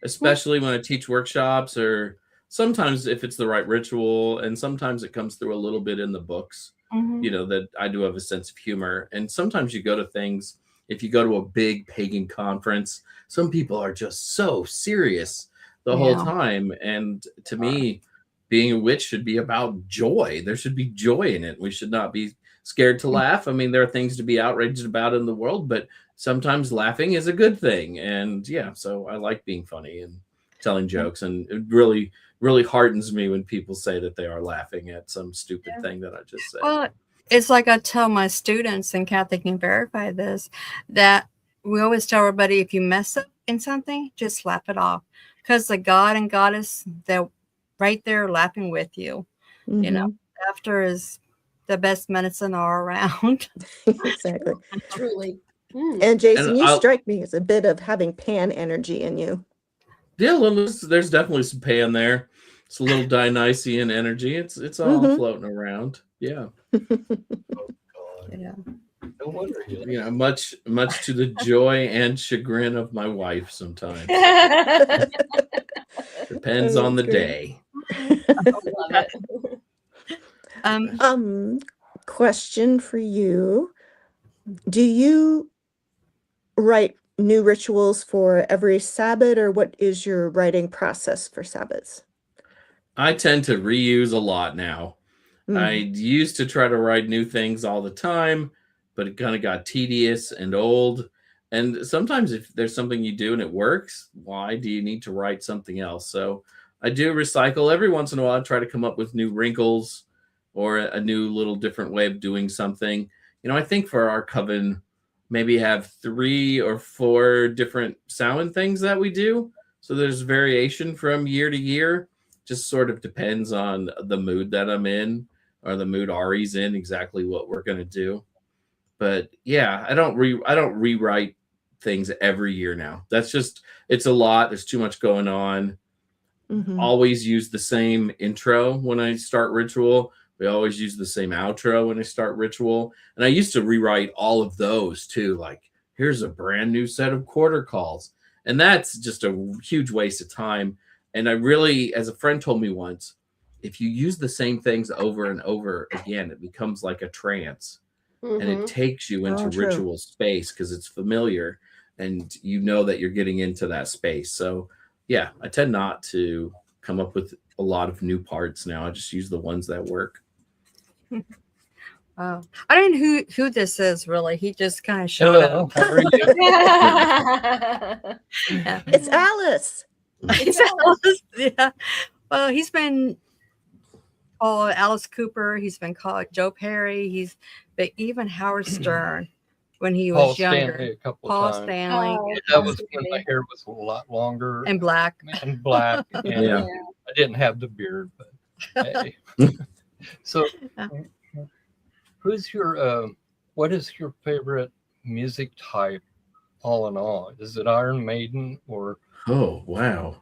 especially when I teach workshops, or sometimes if it's the right ritual, and sometimes it comes through a little bit in the books, that I do have a sense of humor. And sometimes you go to things, if you go to a big pagan conference, some people are just so serious the whole time. And to me, being a witch should be about joy. There should be joy in it. We should not be scared to laugh. I mean, there are things to be outraged about in the world, but sometimes laughing is a good thing. And so I like being funny and telling jokes. And it really, really heartens me when people say that they are laughing at some stupid thing that I just said. well, it's like I tell my students, and Kathy can verify this, that we always tell everybody, if you mess up in something, just laugh it off, because the God and Goddess, they're right there laughing with you. Laughter is the best medicine all around. Exactly. Truly. And Jason, And you I'll- strike me as a bit of having pan energy in you. Yeah, well, there's definitely some pan there. It's a little Dionysian energy. It's all floating around. Yeah. Oh, God. Yeah. No wonder you Much to the joy and chagrin of my wife sometimes. Depends on the That's great. day. Love it. Question for you. Do you write new rituals for every Sabbath, or what is your writing process for Sabbaths? I tend to reuse a lot now. Mhm. I used to try to write new things all the time, but it kind of got tedious and old. And sometimes if there's something you do and it works, why do you need to write something else? So I do recycle. Every once in a while, I try to come up with new wrinkles or a new little different way of doing something. I think for our coven, maybe have 3 or 4 different Samhain things that we do. So there's variation from year to year. Just sort of depends on the mood that I'm in, or the mood Ari's in, exactly what we're going to do. But I don't rewrite things every year now. That's just, it's a lot. There's too much going on. Always use the same intro when I start ritual. We always use the same outro when I start ritual. And I used to rewrite all of those too. Like, here's a brand new set of quarter calls. And that's just a huge waste of time. And I really, as a friend told me once, if you use the same things over and over again, it becomes like a trance, and it takes you into true. ritual space because it's familiar and you know that you're getting into that space. So yeah, I tend not to come up with a lot of new parts now. I just use the ones that work. Wow. I don't know who this is really. He just kind of showed Hello, up. how are you? Yeah. It's Alice. It's Alice. Yeah. Well, he's been called Alice Cooper. He's been called Joe Perry. But even Howard Stern when he Paul was younger. Stanley a couple Paul times. Stanley. Oh, That was when my hair was a lot longer And black. and black. And Yeah. I didn't have the beard, but hey. So who's your what is your favorite music type all in all? Is it Iron Maiden or Oh, wow.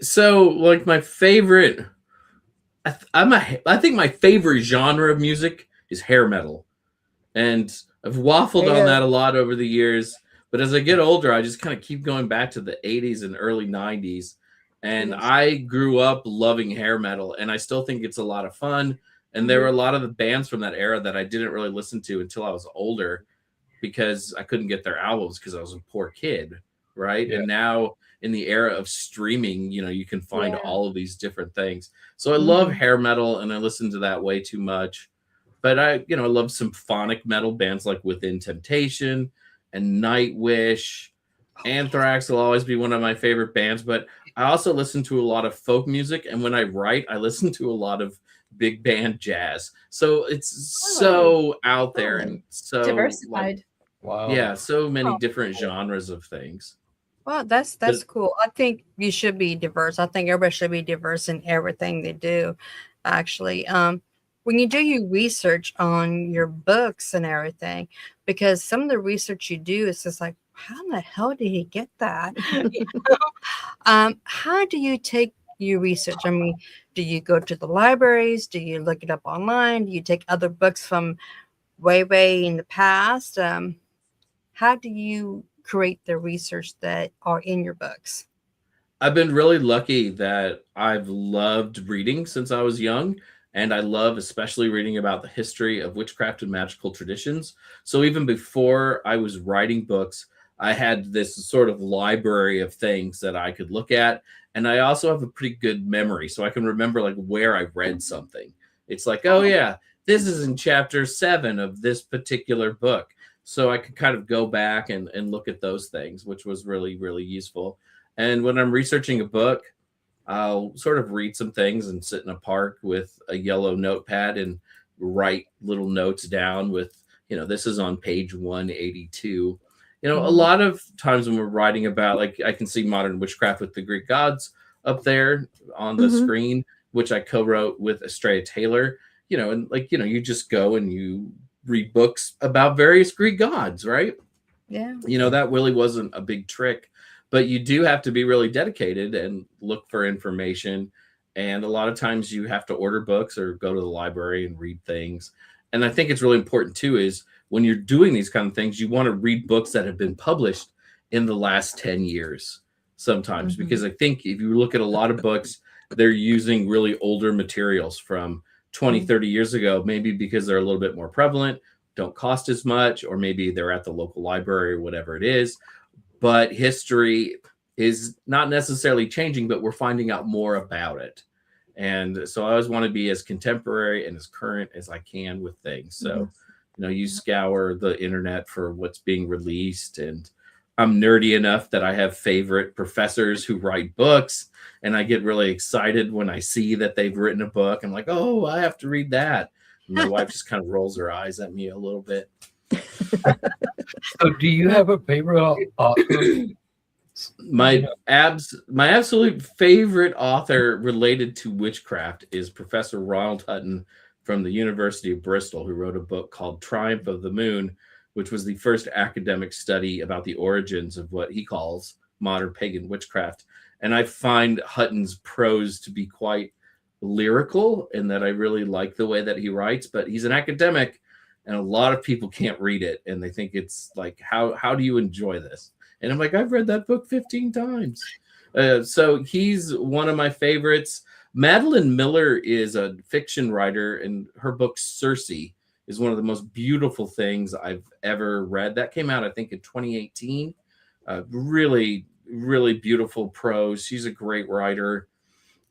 So like my favorite, I think my favorite genre of music is hair metal. And I've waffled on that a lot over the years. But as I get older, I just kind of keep going back to the 80s and early 90s. And I grew up loving hair metal, and I still think it's a lot of fun. And there were a lot of the bands from that era that I didn't really listen to until I was older because I couldn't get their albums because I was a poor kid, right? Yeah. And now in the era of streaming, you can find all of these different things. So I love hair metal, and I listen to that way too much. But I love symphonic metal bands like Within Temptation and Nightwish. Anthrax will always be one of my favorite bands, but I also listen to a lot of folk music, and when I write, I listen to a lot of big band jazz. So it's so out there and so diversified. wow? Yeah, so many different genres of things. Well, that's cool. I think you should be diverse. I think everybody should be diverse in everything they do, actually. When you do your research on your books and everything, because some of the research you do is just like, how in the hell did he get that? How do you take your research? I mean, do you go to the libraries? Do you look it up online? Do you take other books from way in the past? How do you create the research that are in your books? I've been really lucky that I've loved reading since I was young. And I love especially reading about the history of witchcraft and magical traditions. So even before I was writing books, I had this sort of library of things that I could look at. And I also have a pretty good memory. So I can remember like where I read something. It's like, oh yeah, this is in chapter 7 of this particular book. So I could kind of go back and look at those things, which was really, really useful. And when I'm researching a book, I'll sort of read some things and sit in a park with a yellow notepad and write little notes down with, this is on page 182. A lot of times when we're writing about, like, I can see Modern Witchcraft with the Greek Gods up there on the screen, which I co-wrote with Estrella Taylor, and like, you just go and you read books about various Greek gods, right? Yeah. That really wasn't a big trick. But you do have to be really dedicated and look for information. And a lot of times you have to order books or go to the library and read things. And I think it's really important too, is when you're doing these kind of things, you want to read books that have been published in the last 10 years sometimes, because I think if you look at a lot of books, they're using really older materials from 20, 30 years ago, maybe because they're a little bit more prevalent, don't cost as much, or maybe they're at the local library or whatever it is. But history is not necessarily changing, but we're finding out more about it. And so I always want to be as contemporary and as current as I can with things. So, you scour the internet for what's being released. And I'm nerdy enough that I have favorite professors who write books. And I get really excited when I see that they've written a book. I'm like, oh, I have to read that. And my wife just kind of rolls her eyes at me a little bit. So do you have a favorite author? My absolute favorite author related to witchcraft is Professor Ronald Hutton from the University of Bristol, who wrote a book called Triumph of the Moon, which was the first academic study about the origins of what he calls modern pagan witchcraft. And I find Hutton's prose to be quite lyrical, in that I really like the way that he writes, but he's an academic and a lot of people can't read it. And they think it's like, how do you enjoy this? And I'm like, I've read that book 15 times. So he's one of my favorites. Madeline Miller is a fiction writer, and her book Circe is one of the most beautiful things I've ever read. That came out, I think, in 2018. Really, really beautiful prose. She's a great writer.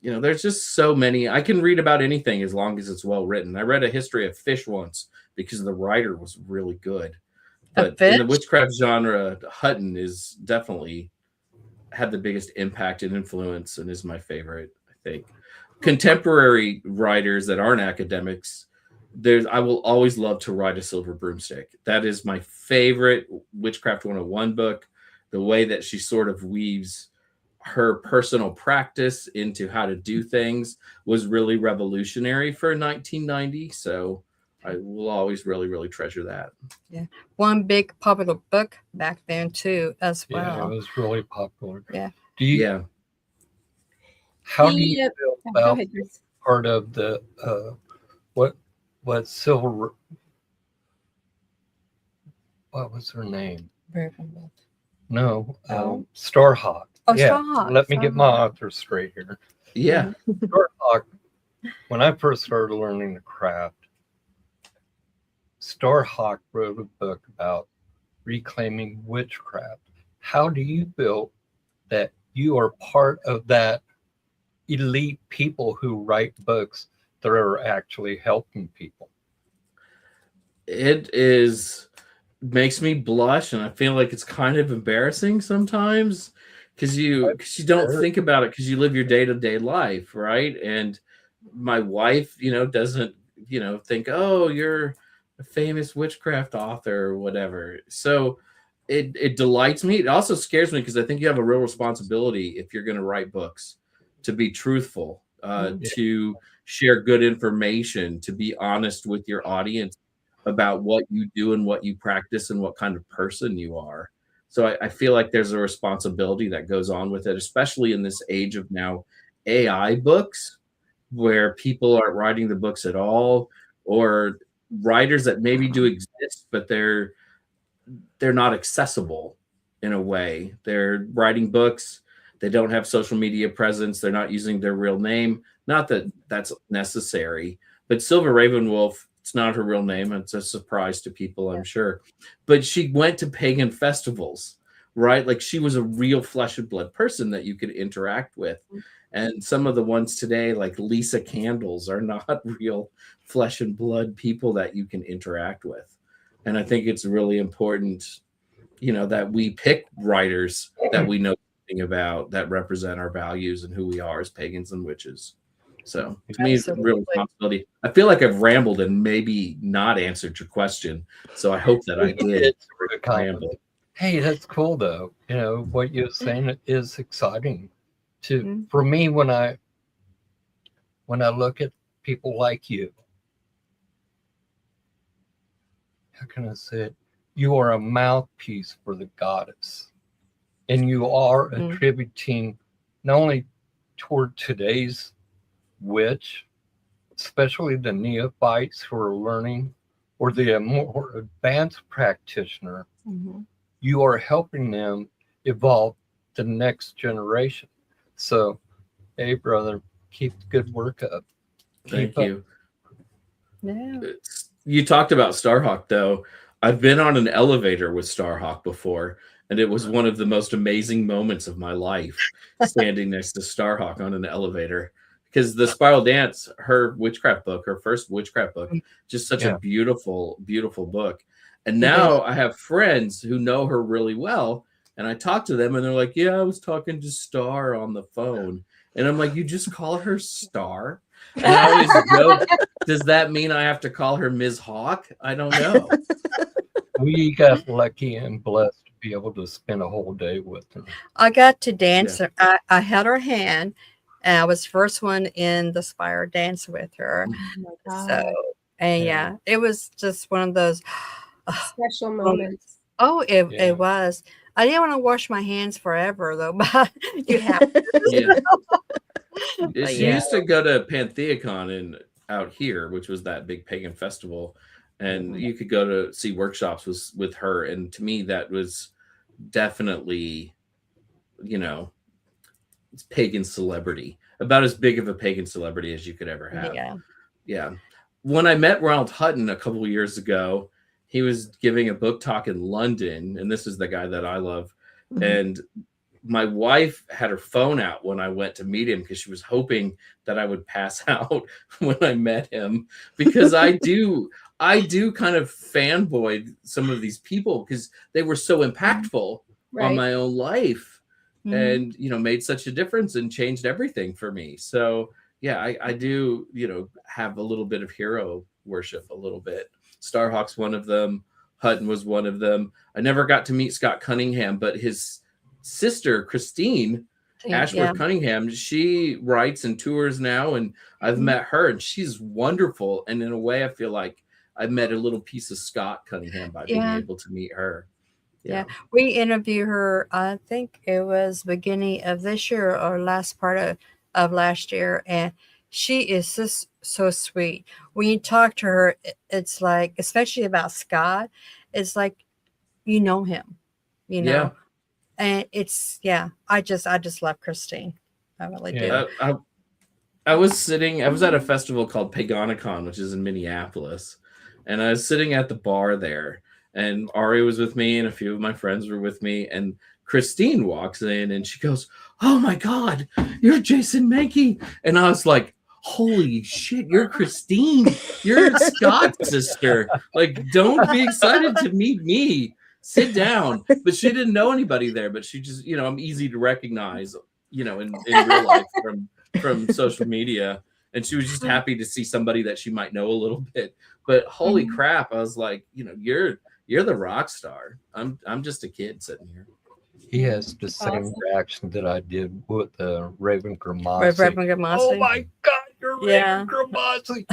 There's just so many. I can read about anything as long as it's well written. I read a history of fish once because the writer was really good. But in the witchcraft genre, Hutton is definitely had the biggest impact and influence and is my favorite, I think. Contemporary writers that aren't academics, I will always love to ride a silver broomstick. That is my favorite Witchcraft 101 book. The way that she sort of weaves her personal practice into how to do things was really revolutionary for 1990. So I will always really, really treasure that. Yeah. One big popular book back then too, as well. Yeah, it was really popular. Yeah. How do you feel about part of the what Silver? What was her name? No, Starhawk. Oh, yeah. Starhawk. Let me get my author straight here. Yeah. Starhawk, when I first started learning the craft, Starhawk wrote a book about reclaiming witchcraft. How do you feel that you are part of that elite people who write books that are actually helping people? It makes me blush, and I feel like it's kind of embarrassing sometimes because you don't think about it because you live your day-to-day life, right? And my wife, doesn't, think, oh, you're a famous witchcraft author or whatever. So it delights me. It also scares me because I think you have a real responsibility if you're going to write books to be truthful, to share good information, to be honest with your audience about what you do and what you practice and what kind of person you are. So I feel like there's a responsibility that goes on with it, especially in this age of now AI books, where people aren't writing the books at all, or writers that maybe do exist, but they're not accessible in a way. They're writing books. They don't have social media presence. They're not using their real name. Not that that's necessary, but Silver Ravenwolf, it's not her real name. It's a surprise to people, I'm sure. But she went to pagan festivals, right? Like she was a real flesh and blood person that you could interact with. And some of the ones today, like Lisa Candles, are not real flesh and blood people that you can interact with. And I think it's really important, that we pick writers that we know something about, that represent our values and who we are as pagans and witches. So to me, it's a real responsibility. I feel like I've rambled and maybe not answered your question. So I hope that I did. Hey, that's cool though. What you're saying is exciting. For me, when I look at people like you, how can I say it? You are a mouthpiece for the goddess, and you are attributing not only toward today's witch, especially the neophytes who are learning, or the more advanced practitioner, you are helping them evolve the next generation. So, hey, brother, keep the good work up. Thank you. Yeah. You talked about Starhawk, though. I've been on an elevator with Starhawk before, and it was one of the most amazing moments of my life, standing next to Starhawk on an elevator. Because the Spiral Dance, her witchcraft book, her first witchcraft book, just such a beautiful, beautiful book. And now I have friends who know her really well, and I talk to them, and they're like, yeah, I was talking to Star on the phone. And I'm like, you just call her Star? And I always joke, does that mean I have to call her Ms. Hawk? I don't know. We got lucky and blessed to be able to spend a whole day with her. I got to dance. Yeah. I held her hand, and I was first one in the Spiral Dance with her. Oh so, and it was just one of those special moments. Oh, it was. I didn't want to wash my hands forever, though, but you have to. She used to go to Pantheacon out here, which was that big pagan festival, and you could go to see workshops with her. And to me, that was definitely, pagan celebrity, about as big of a pagan celebrity as you could ever have. Yeah. When I met Ronald Hutton a couple of years ago, he was giving a book talk in London, and this is the guy that I love. And my wife had her phone out when I went to meet him because she was hoping that I would pass out when I met him, because I do kind of fanboy some of these people because they were so impactful on my own life, and made such a difference and changed everything for me. So yeah, I do have a little bit of hero worship, a little bit. Starhawk's one of them. Hutton was one of them. I never got to meet Scott Cunningham, but his sister Christine Ashworth Cunningham, she writes and tours now, and I've met her, and she's wonderful. And in a way, I feel like I met a little piece of Scott Cunningham by being able to meet her. Yeah, we interviewed her. I think it was beginning of this year or last part of last year, and she is just so sweet. When you talk to her, it's like, especially about Scott, it's like you know him, and it's I just love Christine. I really do. I was at a festival called Paganicon, which is in Minneapolis, and I was sitting at the bar there, and Ari was with me, and a few of my friends were with me, and Christine walks in, and she goes, "Oh my God, you're Jason Mankey!" And I was like, "Holy shit, you're Christine! You're Scott's sister! Like, don't be excited to meet me. Sit down." But she didn't know anybody there, but she just, I'm easy to recognize, in real life from social media. And she was just happy to see somebody that she might know a little bit. But holy crap, I was like, you're the rock star. I'm just a kid sitting here. He has the same reaction that I did with Raven Grimassi. Raven Grimassi. Oh my God, you're Raven Grimassi.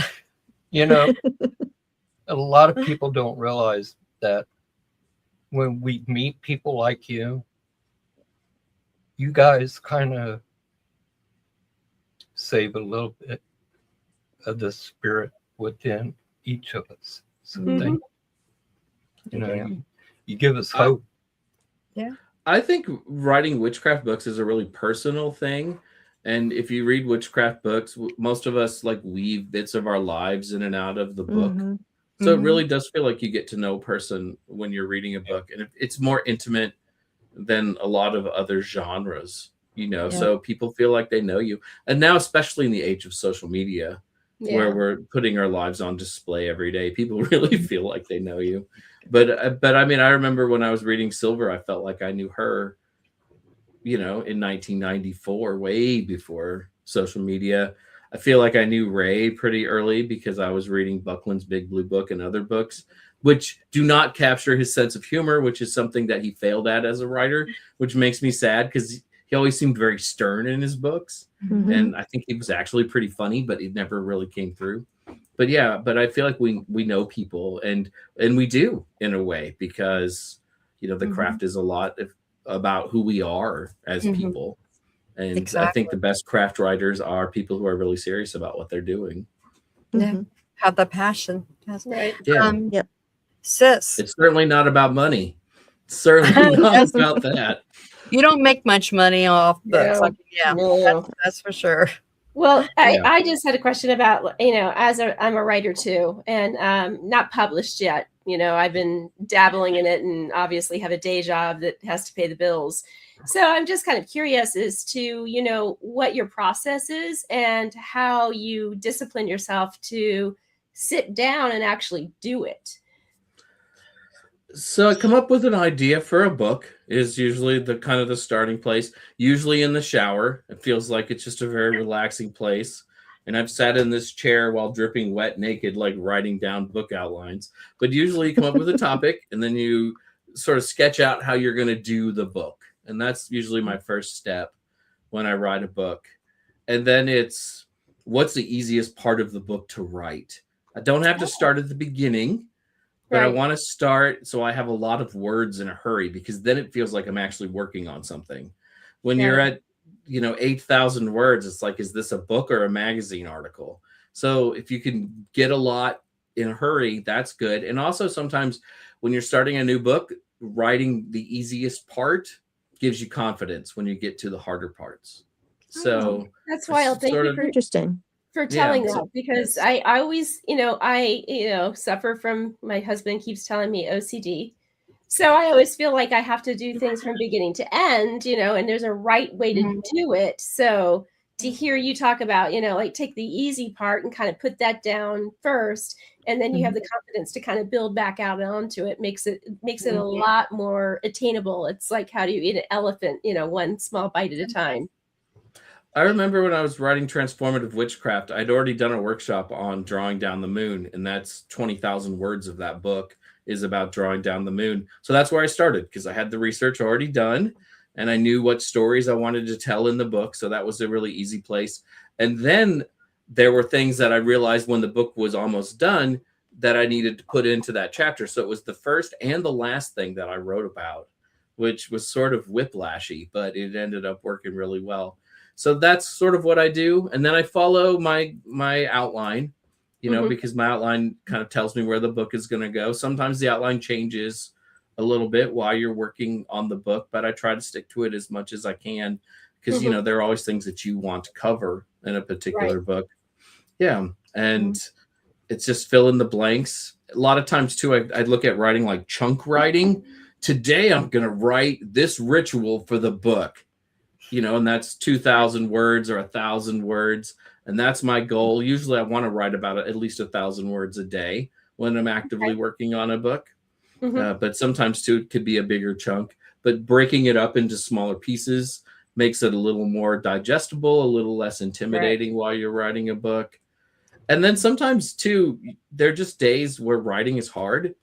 A lot of people don't realize that when we meet people like you guys kind of save a little bit of the spirit within each of us. So thank you. You give us hope. I think writing witchcraft books is a really personal thing. And if you read witchcraft books, most of us weave bits of our lives in and out of the book. So it really does feel like you get to know a person when you're reading a book. And it's more intimate than a lot of other genres, so people feel like they know you. And now, especially in the age of social media, where we're putting our lives on display every day, people really feel like they know you. But I mean, I remember when I was reading Silver, I felt like I knew her, in 1994, way before social media. I feel like I knew Ray pretty early because I was reading Buckland's Big Blue Book and other books, which do not capture his sense of humor, which is something that he failed at as a writer, which makes me sad because he always seemed very stern in his books. And I think he was actually pretty funny, but it never really came through. But I feel like we know people, and we do in a way, because the craft is a lot about who we are as people. And I think the best craft writers are people who are really serious about what they're doing. Have the passion. Right. Yeah. Sis, it's certainly not about money. It's certainly not about that. You don't make much money off books. That's for sure. Well, I just had a question about, I'm a writer too, and not published yet. I've been dabbling in it and obviously have a day job that has to pay the bills. So I'm just kind of curious as to, what your process is and how you discipline yourself to sit down and actually do it. So I come up with an idea for a book is usually the kind of the starting place, usually in the shower. It feels like it's just a very relaxing place. And I've sat in this chair while dripping wet naked, like writing down book outlines. But usually you come up with a topic and then you sort of sketch out how you're going to do the book. And that's usually my first step when I write a book. And then it's what's the easiest part of the book to write. I don't have to start at the beginning. But I want to start so I have a lot of words in a hurry, because then it feels like I'm actually working on something. When you're at, 8,000 words, it's like, is this a book or a magazine article? So if you can get a lot in a hurry, that's good. And also sometimes when you're starting a new book, writing the easiest part gives you confidence when you get to the harder parts. So That's wild. Thank sort you of- for Interesting. telling Yeah. that, because I always, I suffer from, my husband keeps telling me OCD. So I always feel like I have to do things from beginning to end, and there's a right way to do it. So to hear you talk about, like take the easy part and kind of put that down first, and then you have the confidence to kind of build back out onto it, makes it a lot more attainable. It's like, how do you eat an elephant, one small bite at a time. I remember when I was writing Transformative Witchcraft, I'd already done a workshop on drawing down the moon, and that's 20,000 words of that book is about drawing down the moon. So that's where I started, because I had the research already done and I knew what stories I wanted to tell in the book. So that was a really easy place. And then there were things that I realized when the book was almost done that I needed to put into that chapter. So it was the first and the last thing that I wrote about, which was sort of whiplashy, but it ended up working really well. So that's sort of what I do. And then I follow my outline, because my outline kind of tells me where the book is going to go. Sometimes the outline changes a little bit while you're working on the book, but I try to stick to it as much as I can, because, there are always things that you want to cover in a particular book. Yeah. And it's just fill in the blanks. A lot of times too, I look at writing like chunk writing. Today, I'm going to write this ritual for the book. And that's 2,000 words or 1,000 words. And that's my goal. Usually I want to write about at least 1,000 words a day when I'm actively working on a book. But sometimes too, it could be a bigger chunk, but breaking it up into smaller pieces makes it a little more digestible, a little less intimidating while you're writing a book. And then sometimes too, there are just days where writing is hard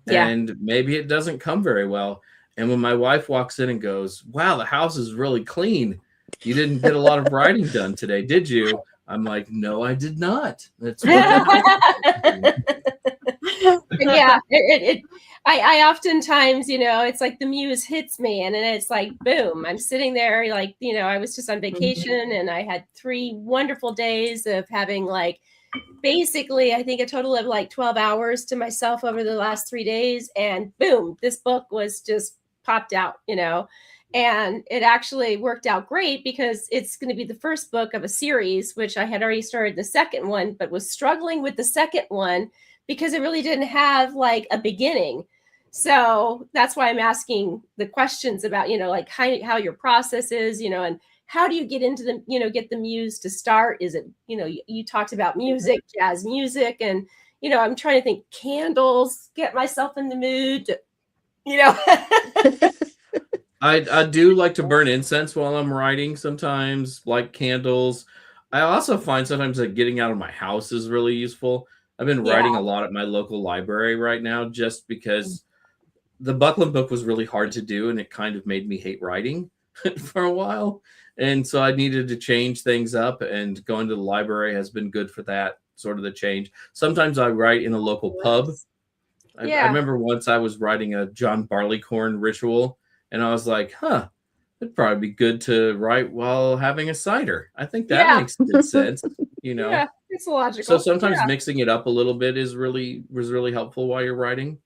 and maybe it doesn't come very well. And when my wife walks in and goes, "Wow, the house is really clean. You didn't get a lot of writing done today, did you?" I'm like, "No, I did not." That's what I oftentimes, it's like the muse hits me, and then it's like, boom, I'm sitting there like, I was just on vacation and I had 3 wonderful days of having like basically, I think a total of like 12 hours to myself over the last 3 days. And boom, this book was just popped out, and it actually worked out great, because it's going to be the first book of a series, which I had already started the second one, but was struggling with the second one because it really didn't have like a beginning. So that's why I'm asking the questions about, like how your process is, and how do you get into the, get the muse to start? Is it, you talked about music, jazz music, and, I'm trying to think candles, get myself in the mood to, I do like to burn incense while I'm writing sometimes, like candles. I also find sometimes that getting out of my house is really useful. I've been writing a lot at my local library right now, just because the Buckland book was really hard to do and it kind of made me hate writing for a while. And so I needed to change things up, and going to the library has been good for that, sort of the change. Sometimes I write in a local pub. I remember once I was writing a John Barleycorn ritual, and I was like, it'd probably be good to write while having a cider. I think that makes good sense, Yeah, it's logical. So sometimes mixing it up a little bit was really helpful while you're writing.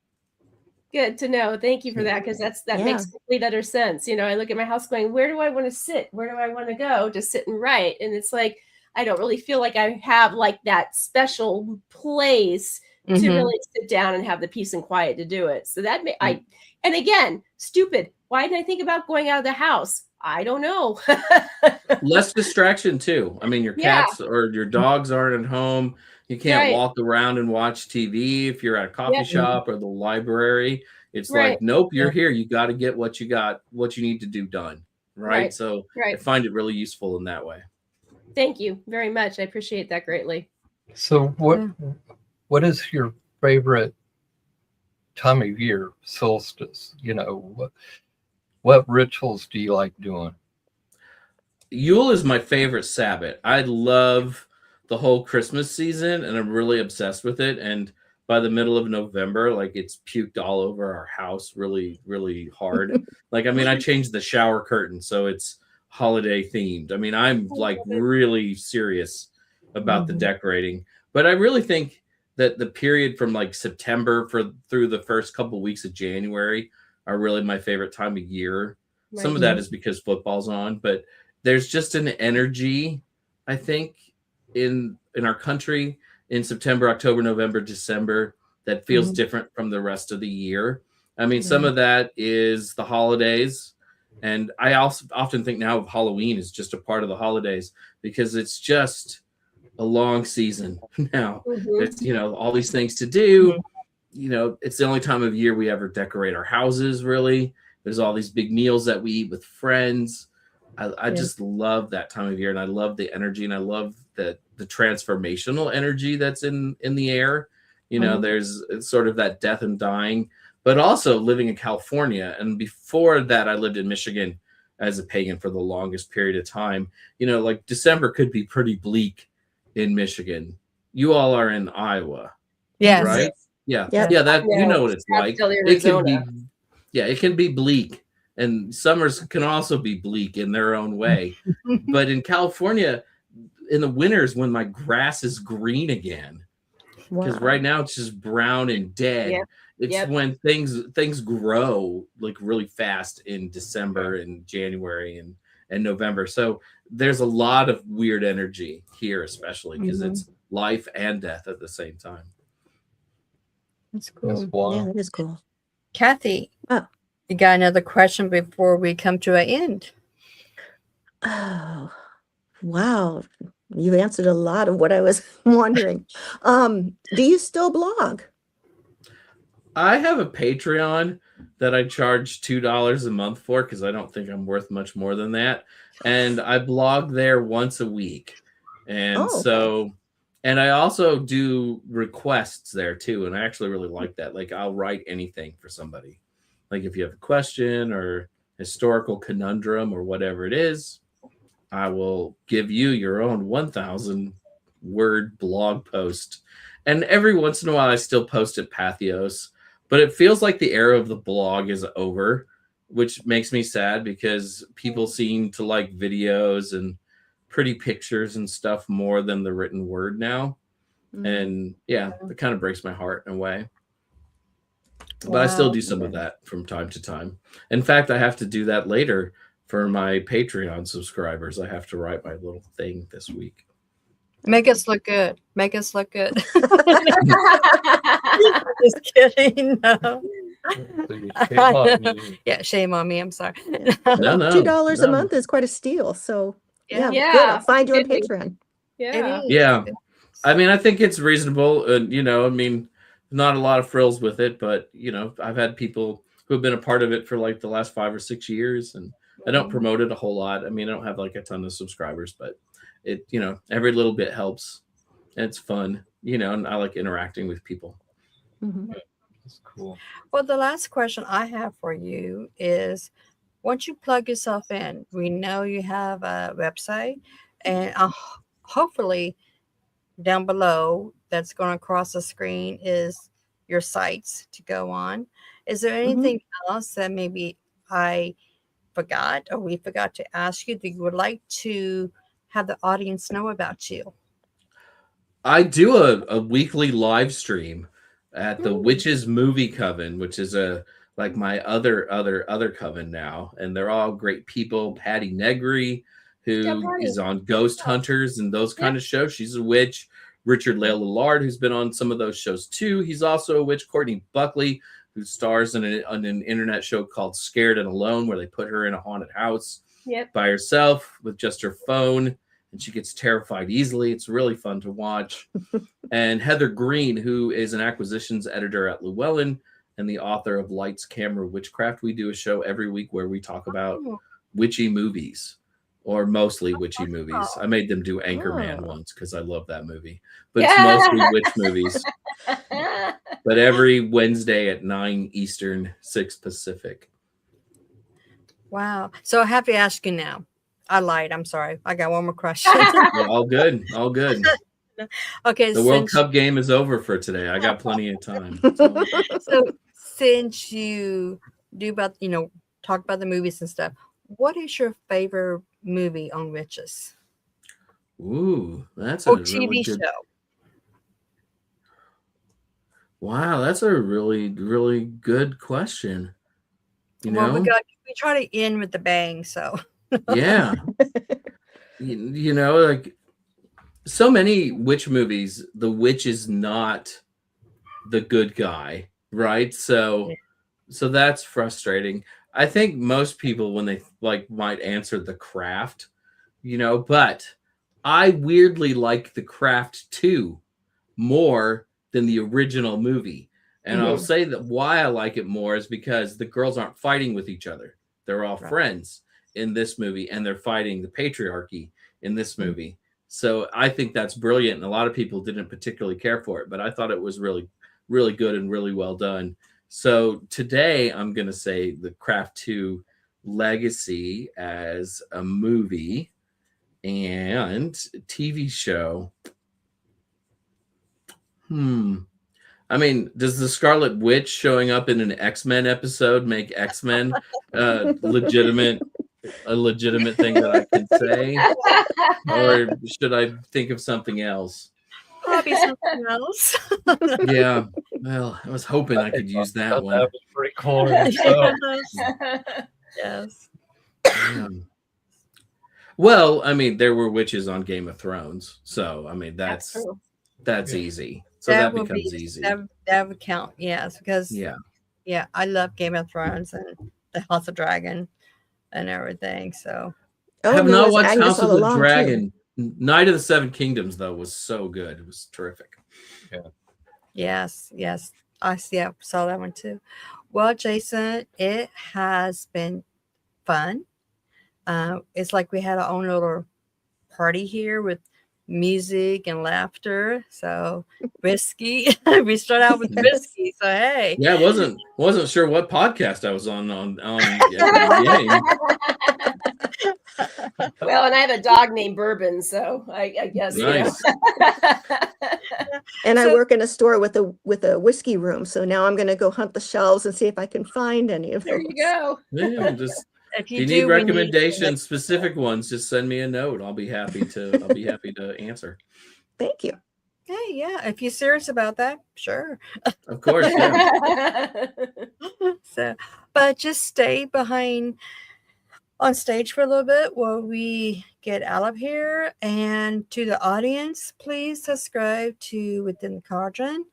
Good to know. Thank you for that, because that makes complete utter sense. I look at my house going, where do I want to sit? Where do I want to go to sit and write? And it's like, I don't really feel like I have like that special place to really sit down and have the peace and quiet to do it. So that and again, stupid. Why didn't I think about going out of the house? I don't know. Less distraction too. I mean, your cats or your dogs aren't at home. You can't walk around and watch TV if you're at a coffee shop or the library. It's like, nope, you're here. You got to get what you need to do done. Right. So I find it really useful in that way. Thank you very much. I appreciate that greatly. So what is your favorite time of year? Solstice, what rituals do you like doing? Yule is my favorite Sabbath. I love the whole Christmas season, and I'm really obsessed with it. And by the middle of November, like, it's puked all over our house really, really hard. Like, I mean, I changed the shower curtain so it's holiday themed. I mean, I'm like really serious about the decorating, but I really think that the period from like September through the first couple of weeks of January are really my favorite time of year. Some of that is because football's on, but there's just an energy, I think, in our country in September, October, November, December that feels different from the rest of the year. I mean, some of that is the holidays. And I also often think now of Halloween as just a part of the holidays because it's just a long season now. It's, you know, all these things to do. You know, it's the only time of year we ever decorate our houses, really. There's all these big meals that we eat with friends. I just love that time of year, and I love the energy, and I love the transformational energy that's in the air. You know, there's sort of that death and dying, but also living in California. And before that, I lived in Michigan as a pagan for the longest period of time. You know, like December could be pretty bleak in Michigan. You all are in Iowa, Yes. right? Yeah, Yep. yeah. That you know what it's That's like. still It can be, Arizona. yeah, it can be bleak, and summers can also be bleak in their own way. But in California, in the winters when my grass is green again, because Wow. right now it's just brown and dead. Yep. It's Yep. when things grow like really fast in December and January and November. So there's a lot of weird energy here, especially because it's life and death at the same time. That's That's cool. Yeah, wild. that is cool. Kathy, Oh. you got another question before we come to an end? Oh, wow. You answered a lot of what I was wondering. Do you still blog? I have a Patreon that I charge $2 a month for because I don't think I'm worth much more than that. And I blog there once a week. And Oh, okay. so, and I also do requests there too. And I actually really like that. Like I'll write anything for somebody. Like if you have a question or historical conundrum or whatever it is, I will give you your own 1,000 word blog post. And every once in a while, I still post at Pathos, but it feels like the era of the blog is over, which makes me sad because people seem to like videos and pretty pictures and stuff more than the written word now. And yeah, it kind of breaks my heart in a way. But I still Wow. do some of that from time to time. In fact, I have to do that later for my Patreon subscribers. I have to write my little thing this week. Make us look good. Make us look good. Just kidding. No. Shame on you. Yeah, shame on me. I'm sorry. No, no, $2 a no. month is quite a steal. So yeah, good. Yeah, I'll find you on absolutely. Patreon. Yeah. It is. Yeah. I mean, I think it's reasonable. And, you know, I mean, not a lot of frills with it, but, you know, I've had people who have been a part of it for like the last 5 or 6 years. And I don't promote it a whole lot. I mean, I don't have like a ton of subscribers, but it, you know, every little bit helps. And it's fun, you know, and I like interacting with people. That's cool. Well, the last question I have for you is, once you plug yourself in, we know you have a website, and hopefully down below that's going to cross the screen is your sites to go on. Is there anything else that maybe I forgot or we forgot to ask you that you would like to have the audience know about you? I do a weekly live stream at the Witches Movie Coven, which is like my other coven now, and they're all great people. Patty Negri, who is on Ghost Hunters and those kind of shows. She's a witch. Richard Lillard, who's been on some of those shows too. He's also a witch. Courtney Buckley, who stars in an internet show called Scared and Alone, where they put her in a haunted house by herself with just her phone, and she gets terrified easily. It's really fun to watch. And Heather Green, who is an acquisitions editor at Llewellyn and the author of Lights, Camera, Witchcraft. We do a show every week where we talk about witchy movies, or mostly witchy movies. I made them do Anchorman once because I love that movie, but it's mostly witch movies. But every Wednesday at 9 Eastern, 6 Pacific. Wow. So I have to ask you now. I lied. I'm sorry. I got one more question. Yeah, all good. All good. Okay. The World Cup game is over for today. I got plenty of time. So since you do about, talk about the movies and stuff, what is your favorite movie on witches? Ooh, that's a Or really TV good. show? Wow, that's a really, really good question. Well, we try to end with the bang. So Yeah. You know, like so many witch movies, the witch is not the good guy, right? So that's frustrating. I think most people when they like might answer The Craft, you know, but I weirdly like The Craft 2 more than the original movie. And I'll say that why I like it more is because the girls aren't fighting with each other. They're all friends in this movie, and they're fighting the patriarchy in this movie. So I think that's brilliant. And a lot of people didn't particularly care for it, but I thought it was really, really good and really well done. So today I'm going to say The Craft 2 Legacy as a movie and TV show. I mean, does the Scarlet Witch showing up in an X-Men episode make X-Men a legitimate thing that I can say? Or should I think of something else? Probably something else. Yeah. Well, I was hoping I could use that one. That was pretty cool. So, Yes. Yeah. Well, I mean, there were witches on Game of Thrones, so I mean that's easy. So that becomes easy. That would count, yes, because Yeah, I love Game of Thrones and the House of Dragon and everything. So Oh, have there not was watched Agnes House all of the along, too. Dragon. Night of the Seven Kingdoms though was so good. It was terrific. yes. I saw that one too. Well, Jason, it has been fun. It's like we had our own little party here with music and laughter. So whiskey. We start out with whiskey. So hey. Yeah, I wasn't sure what podcast I was on at the beginning. Well, and I have a dog named Bourbon, so I guess Nice. And I So- work in a store with a whiskey room, so now I'm going to go hunt the shelves and see if I can find any of There those. you go. Yeah, just If if you need do, we recommendations, specific ones, just send me a note. I'll be happy to answer. Thank you. Hey, yeah. If you're serious about that, sure. Of course, yeah. So, but just stay behind on stage for a little bit while we get out of here. And to the audience, please subscribe to Within the Cauldron.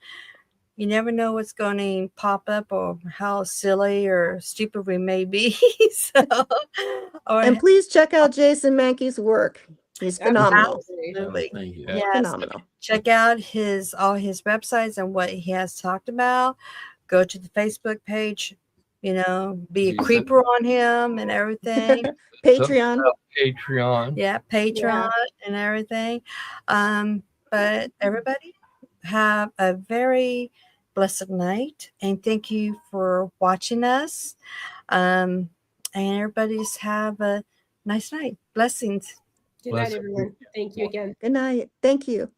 You never know what's going to pop up or how silly or stupid we may be. And please check out Jason Mankey's work. He's phenomenal. Absolutely. Thank you. Yes. Phenomenal. Check out all his websites and what he has talked about. Go to the Facebook page, be a Use it. creeper on him and everything. Patreon. Patreon. Yeah, Patreon and everything. But everybody have a very blessed night, and thank you for watching us. And everybody just have a nice night. Blessings. Good night, everyone. Thank you again. Good night. Thank you.